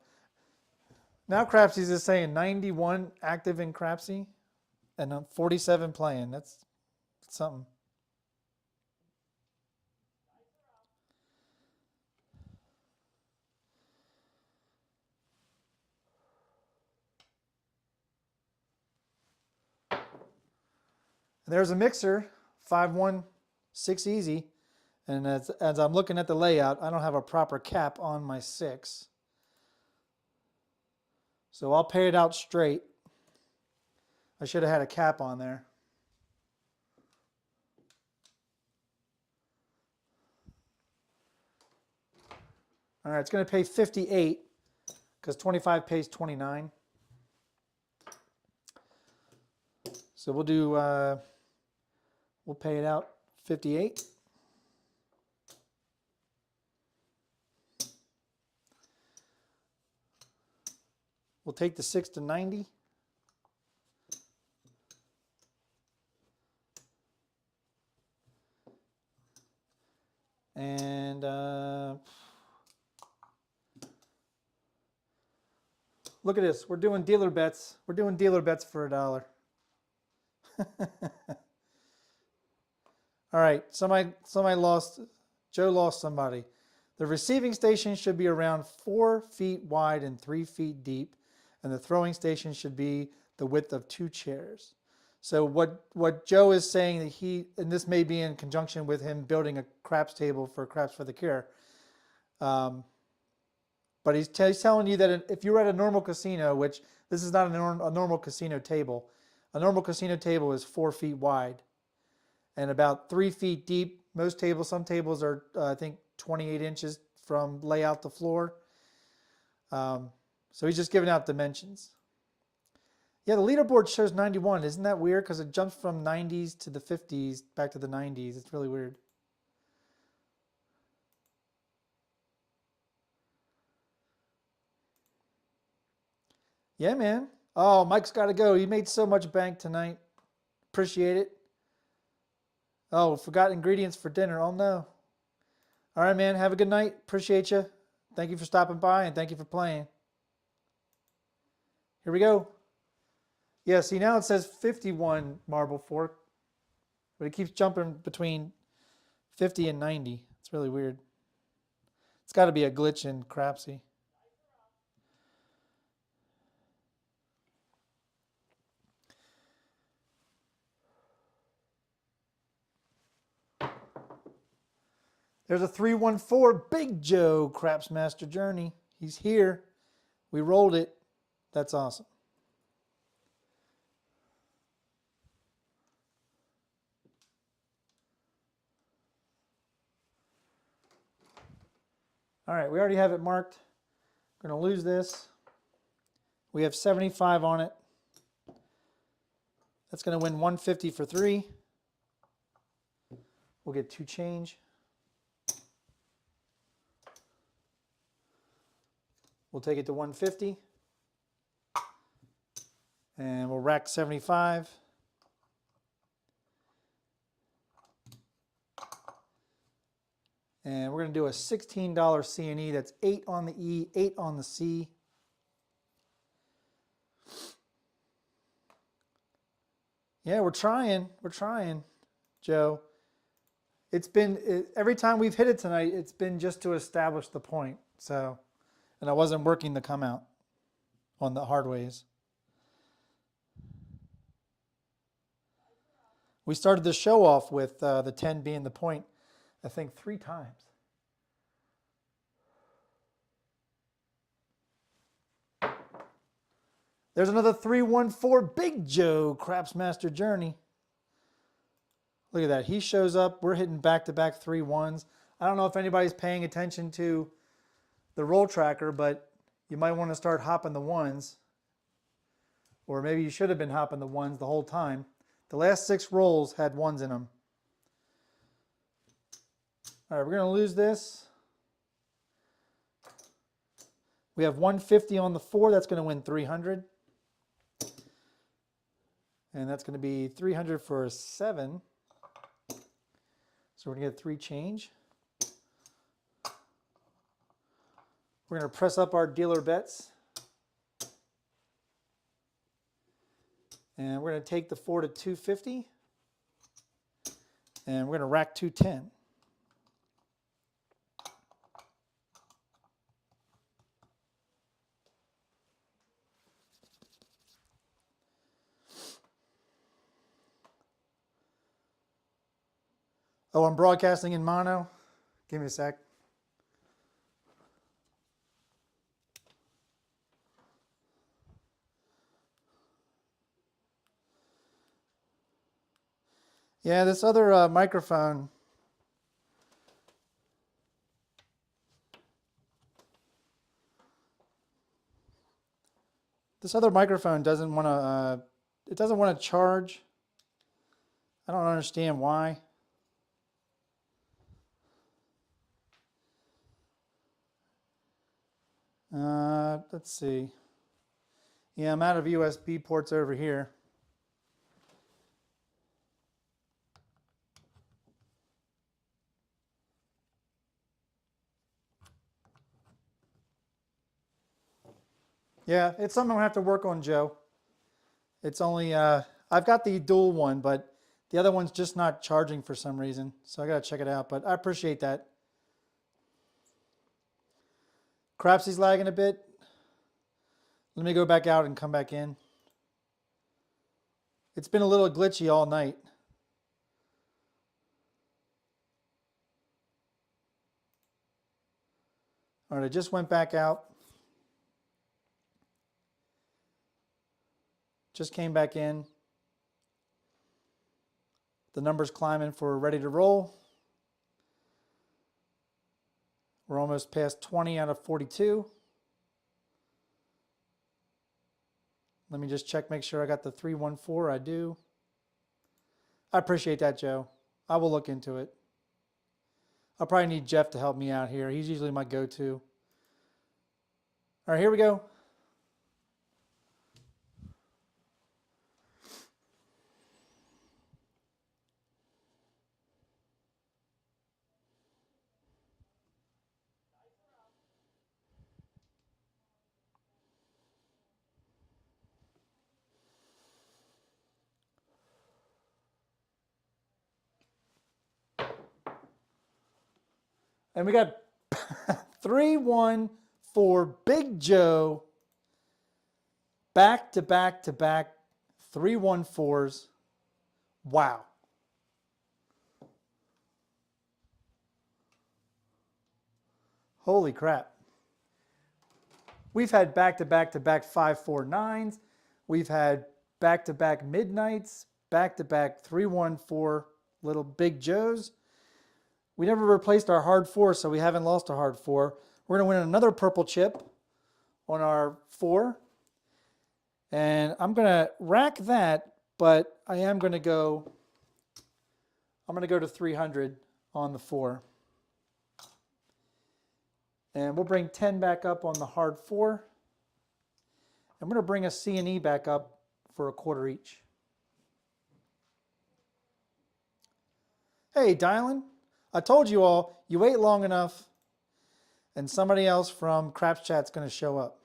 Now Crapsee's is saying 91 active in Crapsee and 47 playing. That's something. And there's a mixer, 5-1, 6 easy. And as I'm looking at the layout, I don't have a proper cap on my 6. So I'll pay it out straight. I should have had a cap on there. All right, it's going to pay 58 because 25 pays 29. So we'll do, we'll pay it out 58. We'll take the 6 to 90. And look at this. We're doing dealer bets. We're doing dealer bets for $1. All right, somebody lost. Joe lost somebody. The receiving station should be around 4 feet wide and 3 feet deep, and the throwing station should be the width of 2 chairs. So what Joe is saying that he, and this may be in conjunction with him building a craps table for Craps for the Cure, but he's telling you that if you're at a normal casino, which this is not a normal casino table, a normal casino table is 4 feet wide and about 3 feet deep. Most tables, some tables are, I think, 28 inches from layout to floor. So he's just giving out dimensions. Yeah, the leaderboard shows 91. Isn't that weird? Because it jumps from 90s to the 50s back to the 90s. It's really weird. Yeah, man. Oh, Mike's got to go. He made so much bank tonight. Appreciate it. Oh, forgot ingredients for dinner. Oh, no. All right, man. Have a good night. Appreciate you. Thank you for stopping by, and thank you for playing. Here we go. Yeah, see, now it says 51 marble fork, but it keeps jumping between 50 and 90. It's really weird. It's got to be a glitch in Crapsee. There's a 314 Big Joe Craps Master Journey. He's here. We rolled it. That's awesome. All right, we already have it marked. I'm going to lose this. We have 75 on it. That's going to win 150 for 3. We'll get 2 change. We'll take it to 150. And we'll rack 75. And we're going to do a $16 C&E. That's 8 on the E, 8 on the C. Yeah, we're trying. We're trying, Joe. It's been, every time we've hit it tonight, it's been just to establish the point. So, and I wasn't working the come out on the hard ways. We started the show off with the 10 being the point, I think 3 times. There's another 314 Big Joe Craps Master Journey. Look at that. He shows up. We're hitting back-to-back 3 1s. I don't know if anybody's paying attention to the roll tracker, but you might want to start hopping the 1s. Or maybe you should have been hopping the 1s the whole time. The last 6 rolls had 1s in them. All right, we're going to lose this. We have 150 on the 4. That's going to win 300. And that's going to be 300 for a 7. So we're going to get 3 change. We're going to press up our dealer bets. And we're going to take the 4 to 250. And we're going to rack 210. Oh, I'm broadcasting in mono. Give me a sec. Yeah, this other microphone. This other microphone doesn't want to. It doesn't want to charge. I don't understand why. Let's see. Yeah, I'm out of USB ports over here. Yeah, it's something I'm gonna have to work on, Joe. It's only I've got the dual one, but the other one's just not charging for some reason. So I gotta check it out. But I appreciate that. Crapsee's lagging a bit. Let me go back out and come back in. It's been a little glitchy all night. All right, I just went back out. Just came back in. The number's climbing for ready to roll. We're almost past 20 out of 42. Let me just check, make sure I got the 314. I do. I appreciate that, Joe. I will look into it. I'll probably need Jeff to help me out here. He's usually my go-to. All right, here we go. And we got 314 Big Joe. Back to back to back 314s. Wow. Holy crap. We've had back to back to back 549s. We've had back to back midnights, back to back 314 little Big Joes. We never replaced our hard four, so we haven't lost a hard four. We're going to win another purple chip on our four. And I'm going to rack that, but I am going to go, I'm going to go to 300 on the four. And we'll bring 10 back up on the hard four. I'm going to bring a C&E back up for a quarter each. Hey, Dylan, I told you all, you wait long enough and somebody else from Craps Chat's going to show up.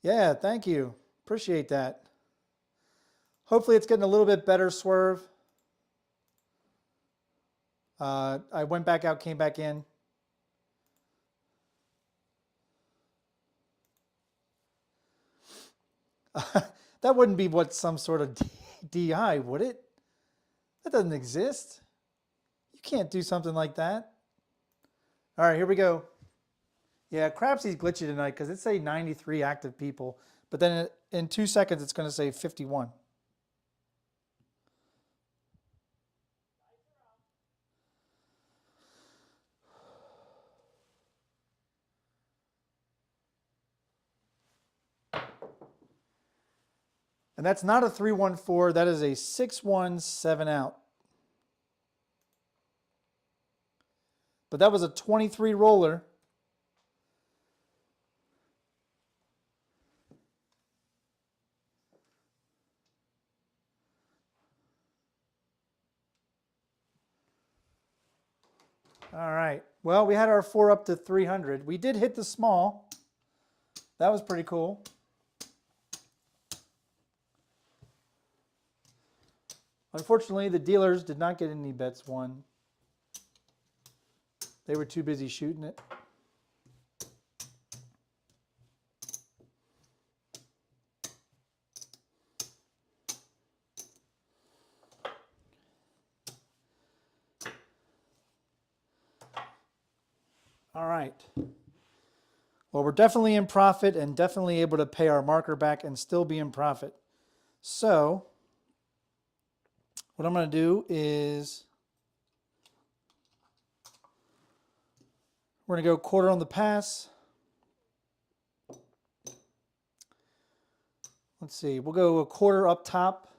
Yeah, thank you. Appreciate that. Hopefully it's getting a little bit better, Swerve. I went back out, came back in. That wouldn't be what some sort of DI, would it? That doesn't exist. You can't do something like that. All right, here we go. Yeah, Crapsee's glitchy tonight because it say 93 active people, but then in 2 seconds it's going to say 51. And that's not a 314, that is a 617 out. But that was a 23 roller. All right. Well, we had our four up to 300. We did hit the small. That was pretty cool. Unfortunately, the dealers did not get any bets won. They were too busy shooting it. All right. Well, we're definitely in profit and definitely able to pay our marker back and still be in profit. So what I'm going to do is we're going to go quarter on the pass. Let's see, we'll go a quarter up top.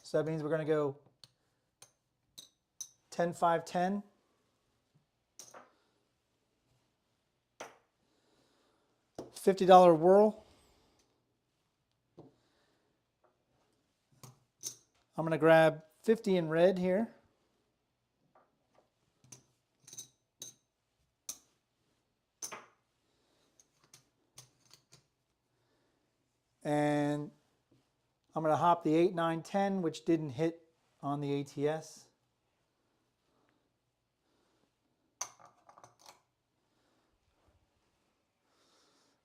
So that means we're going to go 10, 5, 10. $50 whirl. I'm going to grab 50 in red here. And I'm going to hop the 8, 9, 10, which didn't hit on the ATS.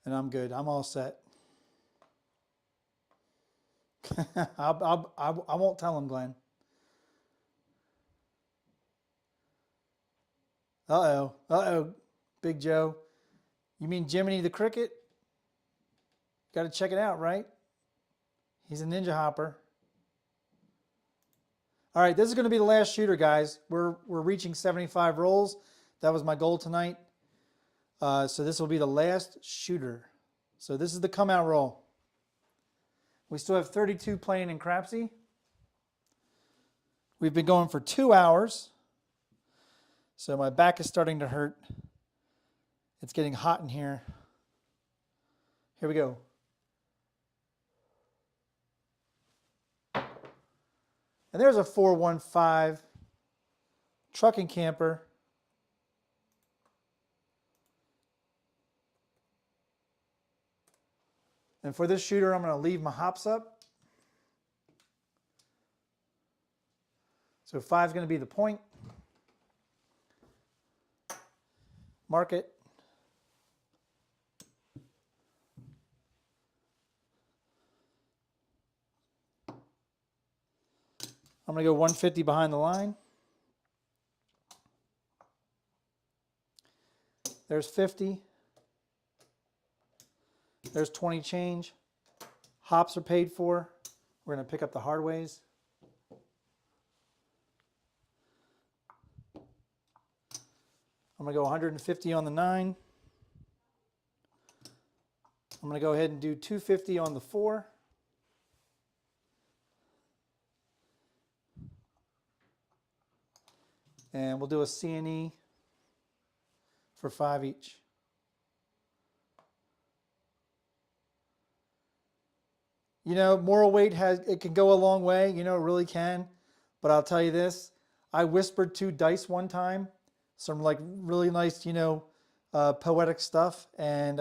And I'm good. I'm all set. I won't tell him, Glenn. Uh-oh. Uh-oh. Big Joe. You mean Jiminy the Cricket? Got to check it out, right? He's a ninja hopper. All right, this is going to be the last shooter, guys. We're reaching 75 rolls. That was my goal tonight. So this will be the last shooter. So this is the come out roll. We still have 32 playing in Crapsee. We've been going for 2 hours. So my back is starting to hurt. It's getting hot in here. Here we go. And there's a 415 trucking camper. And for this shooter, I'm going to leave my hops up. So 5 is going to be the point. Mark it. I'm going to go 150 behind the line. There's 50. There's 20 change. Hops are paid for. We're going to pick up the hard ways. I'm going to go 150 on the 9. I'm going to go ahead and do 250 on the 4. And we'll do a C&E for 5 each. You know, moral weight it can go a long way. You know, it really can. But I'll tell you this: I whispered 2 dice one time, some like really nice, you know, poetic stuff, and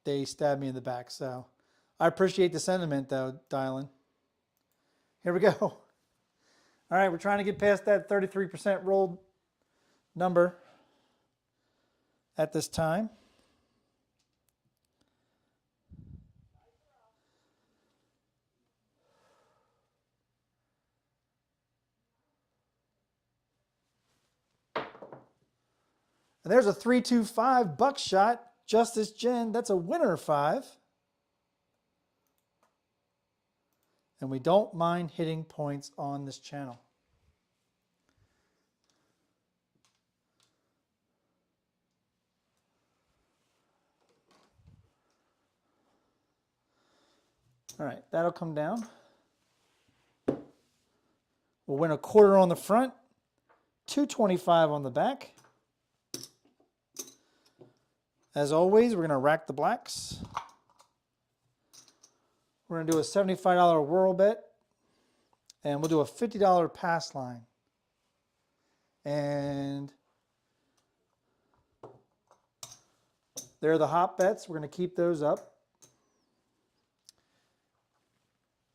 they stabbed me in the back. So I appreciate the sentiment, though, Dylan. Here we go. All right, we're trying to get past that 33% rolled number at this time. And there's a 325 buckshot, Justice Jen. That's a winner 5. And we don't mind hitting points on this channel. All right, that'll come down. We'll win a quarter on the front, 225 on the back. As always, we're going to rack the blacks. We're going to do a $75 whirl bet, and we'll do a $50 pass line. And there are the hop bets. We're going to keep those up.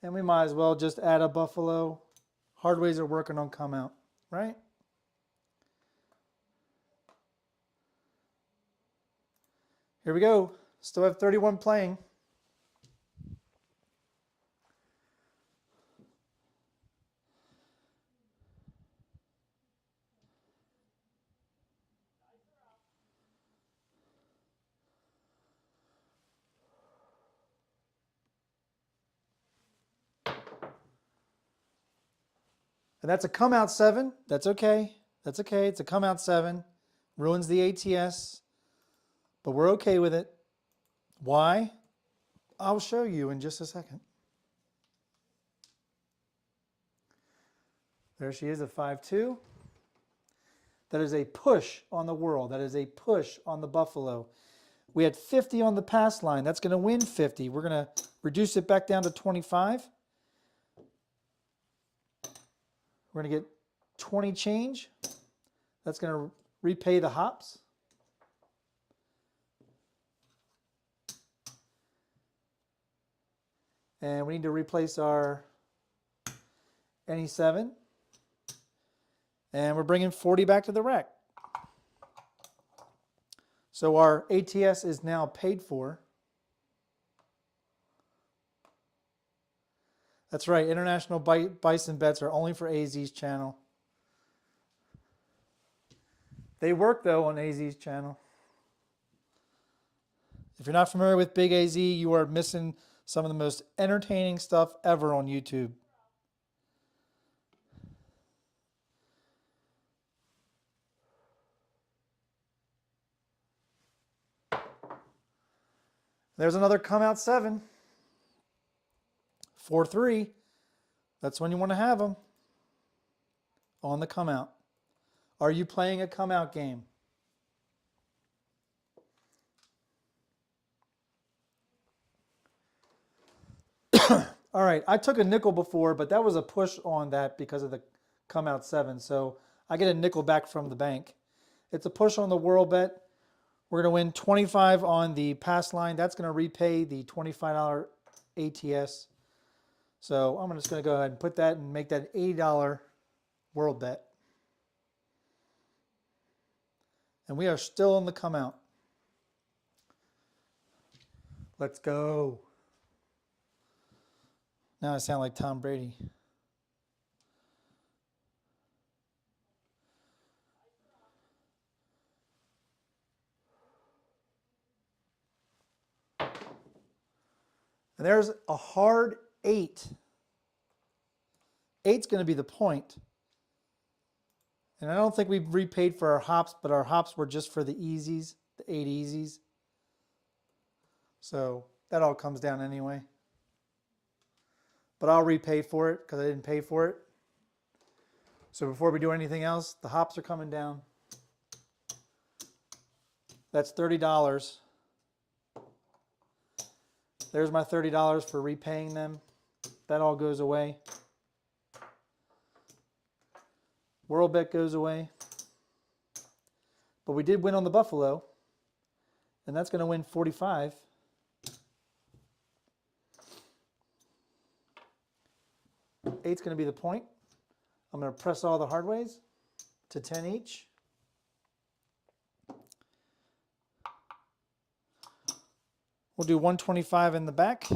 And we might as well just add a buffalo. Hard ways are working on come out, right? Here we go. Still have 31 playing. And that's a come out 7. That's okay. That's okay. It's a come out 7. Ruins the ATS, but we're okay with it. Why? I'll show you in just a second. There she is, a 5-2. That is a push on the world. That is a push on the Buffalo. We had 50 on the pass line. That's going to win 50. We're going to reduce it back down to 25. We're going to get 20 change. That's going to repay the hops. And we need to replace our NE7. And we're bringing 40 back to the rack. So our ATS is now paid for. That's right, international bison bets are only for AZ's channel. They work though on AZ's channel. If you're not familiar with Big AZ, you are missing some of the most entertaining stuff ever on YouTube. There's another come out 7. 4-3. That's when you want to have them. On the come out. Are you playing a come out game? All right, I took a nickel before, but that was a push on that because of the come out 7. So I get a nickel back from the bank. It's a push on the world bet. We're going to win 25 on the pass line. That's going to repay the $25 ATS. So I'm just going to go ahead and put that and make that $80 world bet. And we are still on the come out. Let's go. Now I sound like Tom Brady. And there's a hard 8. 8's going to be the point. And I don't think we've repaid for our hops, but our hops were just for the easies, the 8 easies. So that all comes down anyway. But I'll repay for it because I didn't pay for it. So before we do anything else, the hops are coming down. That's $30. There's my $30 for repaying them. That all goes away. World bet goes away. But we did win on the Buffalo. And that's going to win 45. Eight's going to be the point. I'm going to press all the hard ways to 10 each. We'll do 125 in the back.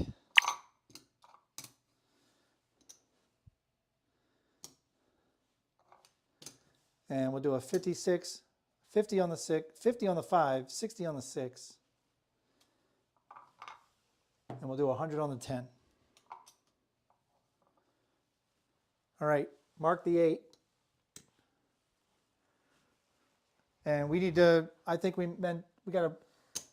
And we'll do a 56, 50 on the 6, 50 on the 5, 60 on the 6. And we'll do 100 on the 10. All right, mark the 8. And we need to, I think we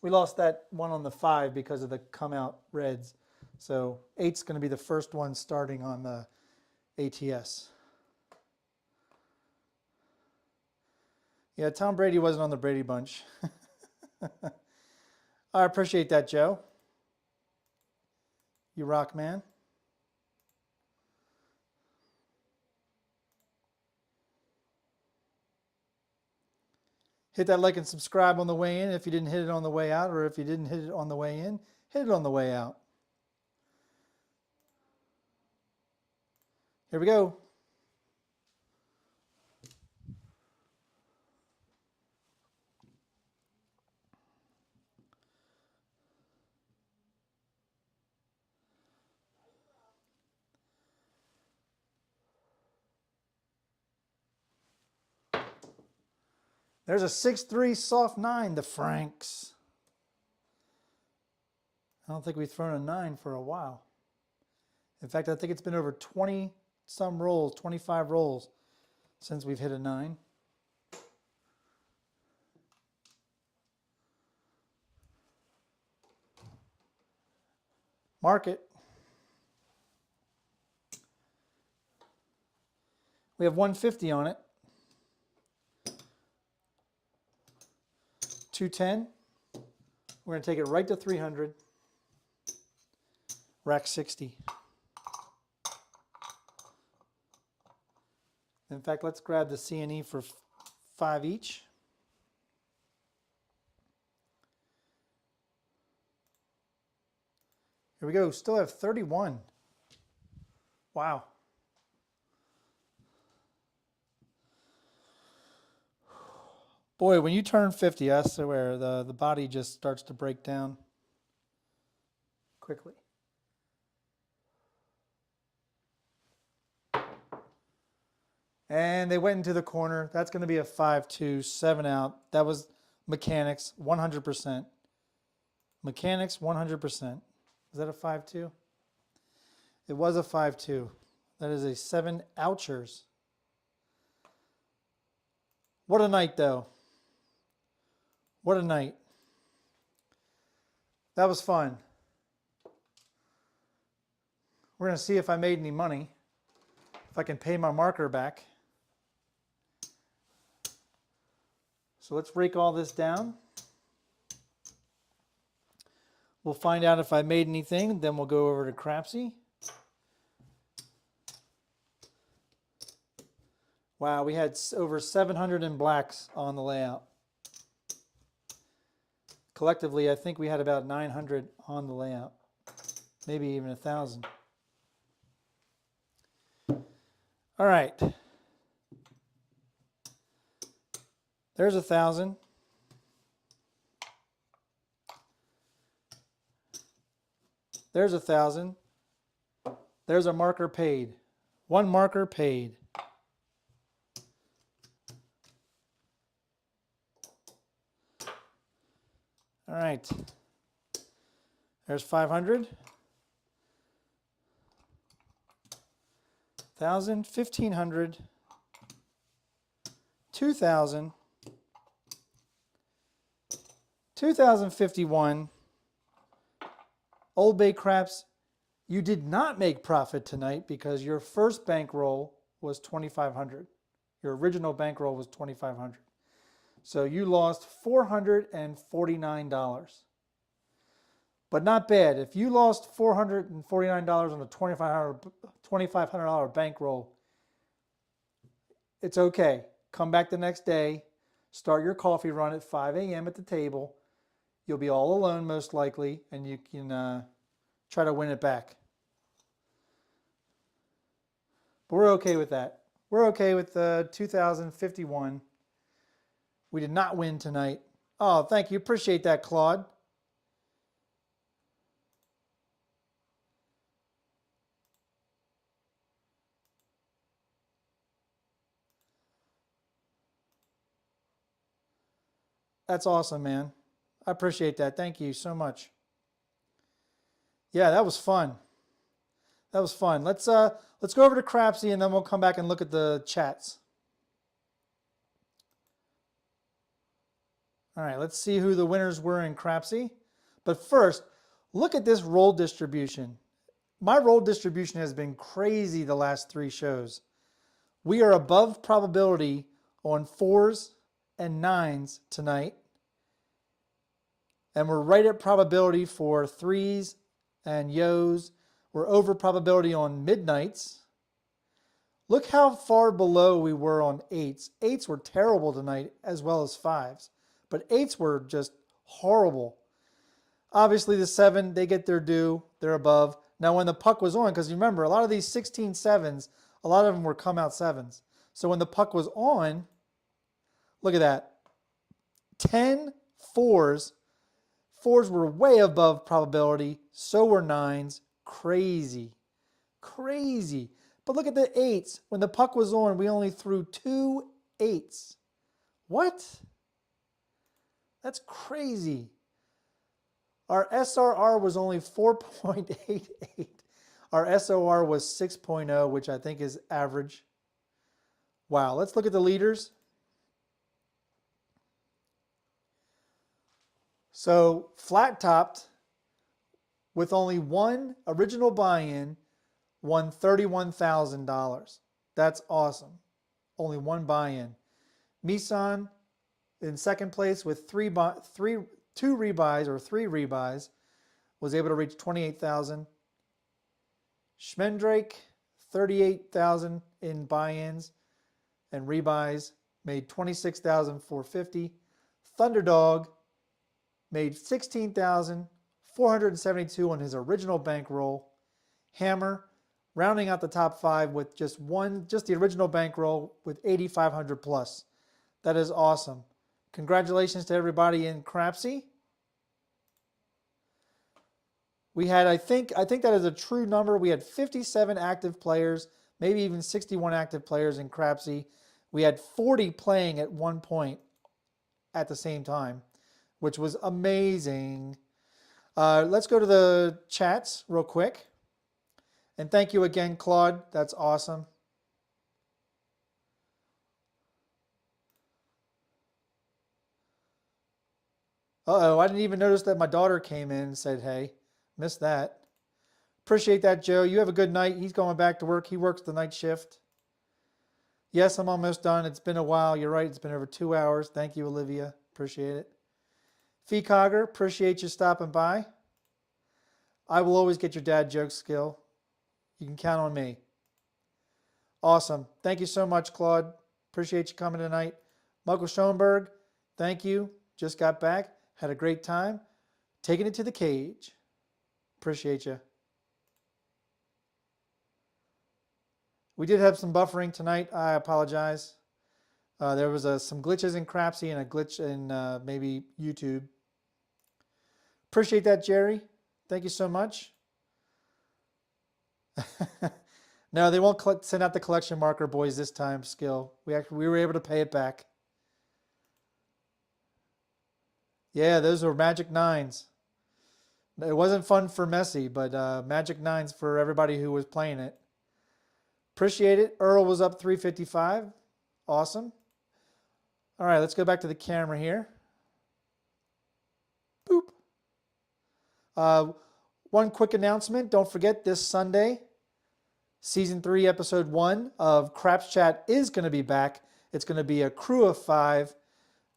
lost that one on the 5 because of the come out reds. So 8's going to be the first one starting on the ATS. Yeah, Tom Brady wasn't on the Brady Bunch. I appreciate that, Joe. You rock, man. Hit that like and subscribe on the way in if you didn't hit it on the way out, or if you didn't hit it on the way in, hit it on the way out. Here we go. There's a 6-3 soft 9, the Franks. I don't think we've thrown a 9 for a while. In fact, I think it's been over 20 some rolls, 25 rolls since we've hit a 9. Market. We have 150 on it. 210. We're going to take it right to 300. Rack 60. In fact, let's grab the C&E for 5 each. Here we go. Still have 31. Wow. Boy, when you turn 50, I swear, the body just starts to break down quickly. And they went into the corner. That's going to be a 5-2, 7 out. That was mechanics, 100%. Mechanics, 100%. Is that a 5-2? It was a 5-2. That is a 7 ouchers. What a night, though. What a night. That was fun. We're going to see if I made any money, if I can pay my marker back. So let's rake all this down. We'll find out if I made anything, then we'll go over to Crapsee. Wow, we had over 700 in blacks on the layout. Collectively, I think we had about 900 on the layout, maybe even 1,000. All right. There's 1,000. There's 1,000. There's a marker paid. 1 marker paid. All right. There's 500. 1,000, 1,500, 2,000, 2,051. OldBayCraps, you did not make profit tonight because your first bankroll was 2,500. Your original bankroll was 2,500. So you lost $449. But not bad. If you lost $449 on a $2,500 bankroll, it's okay. Come back the next day, start your coffee run at 5 a.m. at the table. You'll be all alone most likely, and you can try to win it back. But we're okay with that. We're okay with 2,051. We did not win tonight. Oh, thank you. Appreciate that, Claude. That's awesome, man. I appreciate that. Thank you so much. Yeah, that was fun. That was fun. Let's go over to Crapsee and then we'll come back and look at the chats. All right, let's see who the winners were in Crapsee. But first, look at this roll distribution. My roll distribution has been crazy the last 3 shows. We are above probability on 4s and 9s tonight. And we're right at probability for 3s and yos. We're over probability on midnights. Look how far below we were on 8s. 8s were terrible tonight as well as 5s. But 8s were just horrible. Obviously the 7, they get their due. They're above. Now when the puck was on, because remember, a lot of these 16 7s, a lot of them were come out 7s. So when the puck was on, look at that. 10 4s. 4s were way above probability. So were 9s. Crazy. Crazy. But look at the 8s. When the puck was on, we only threw 2 8s. What? That's crazy. Our SRR was only 4.88. Our SOR was 6.0, which I think is average. Wow, let's look at the leaders. So flat topped with only one original buy-in won $31,000. That's awesome. Only one buy-in. Misan in second place with three rebuys was able to reach 28,000. Schmendrake 38,000 in buy-ins and rebuys made 26,450. Thunderdog made 16,472 on his original bankroll. Hammer rounding out the top 5 with just the original bankroll with 8,500 plus. That is awesome. Congratulations to everybody in Crapsee. We had, I think that is a true number. We had 57 active players, maybe even 61 active players in Crapsee. We had 40 playing at one point at the same time, which was amazing. Let's go to the chats real quick. And thank you again, Claude. That's awesome. Uh-oh, I didn't even notice that my daughter came in and said, hey, missed that. Appreciate that, Joe. You have a good night. He's going back to work. He works the night shift. Yes, I'm almost done. It's been a while. You're right. It's been over 2 hours. Thank you, Olivia. Appreciate it. Fee Cogger, appreciate you stopping by. I will always get your dad joke skill. You can count on me. Awesome. Thank you so much, Claude. Appreciate you coming tonight. Michael Schoenberg, thank you. Just got back. Had a great time. Taking it to the cage. Appreciate you. We did have some buffering tonight. I apologize. There was some glitches in Crapsee and a glitch in maybe YouTube. Appreciate that, Jerry. Thank you so much. No, they won't send out the collection marker, boys, this time, Skill. We were able to pay it back. Yeah, those were Magic 9s. It wasn't fun for Messi, but Magic 9s for everybody who was playing it. Appreciate it. Earl was up 355. Awesome. All right, let's go back to the camera here. Boop. One quick announcement. Don't forget, this Sunday, Season 3, Episode 1 of Craps Chat is going to be back. It's going to be a crew of 5.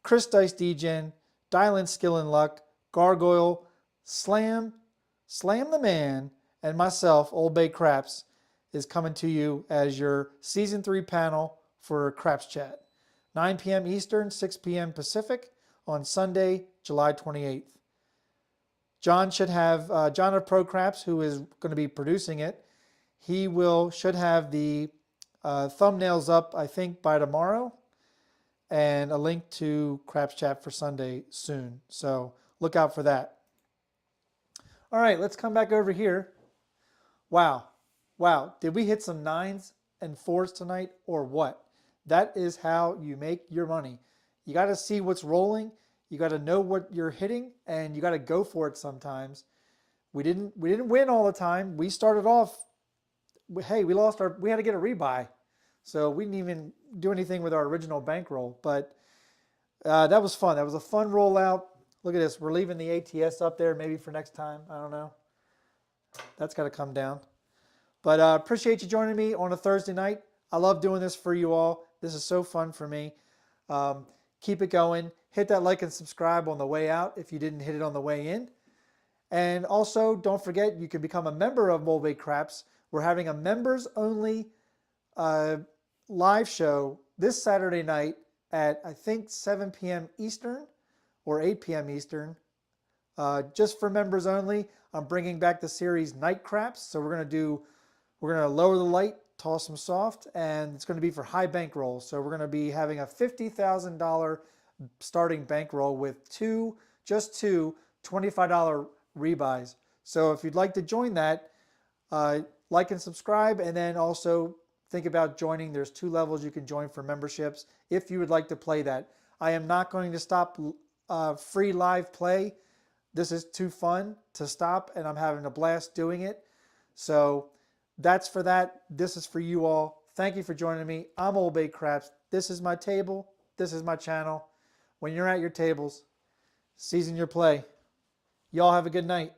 Chris Dice Degen, Dylan Skill and Luck, Gargoyle, Slam the Man, and myself, OldBayCraps, is coming to you as your Season 3 panel for Craps Chat. 9 p.m. Eastern, 6 p.m. Pacific on Sunday, July 28th. John should have, John of Pro Craps, who is going to be producing it, he should have the thumbnails up, I think, by tomorrow, and a link to Craps Chat for Sunday soon. So look out for that. All right, let's come back over here. Wow. Did we hit some 9s and 4s tonight or what? That is how you make your money. You got to see what's rolling. You got to know what you're hitting, and you got to go for it sometimes. We didn't win all the time. We started off, hey, we had to get a rebuy. So we didn't even do anything with our original bankroll, but that was fun. That was a fun rollout. Look at this. We're leaving the ATS up there maybe for next time. I don't know. That's got to come down. But appreciate you joining me on a Thursday night. I love doing this for you all. This is so fun for me. Keep it going. Hit that like and subscribe on the way out if you didn't hit it on the way in. And also, don't forget, you can become a member of OldBayCraps. We're having a members-only live show this Saturday night at, I think, 7 p.m. Eastern or 8 p.m. Eastern. Just for members only. I'm bringing back the series Night Craps. So we're going to lower the light, toss them soft, and it's going to be for high bankroll. So we're going to be having a $50,000 starting bankroll with just two $25 rebuys. So if you'd like to join that, like and subscribe, and then also think about joining. There's 2 levels you can join for memberships if you would like to play that. I am not going to stop free live play. This is too fun to stop, and I'm having a blast doing it. So That's for that. This is for you all. Thank you for joining me. I'm OldBayCraps. This is my table. This is my channel. When you're at your tables, season your play. Y'all have a good night.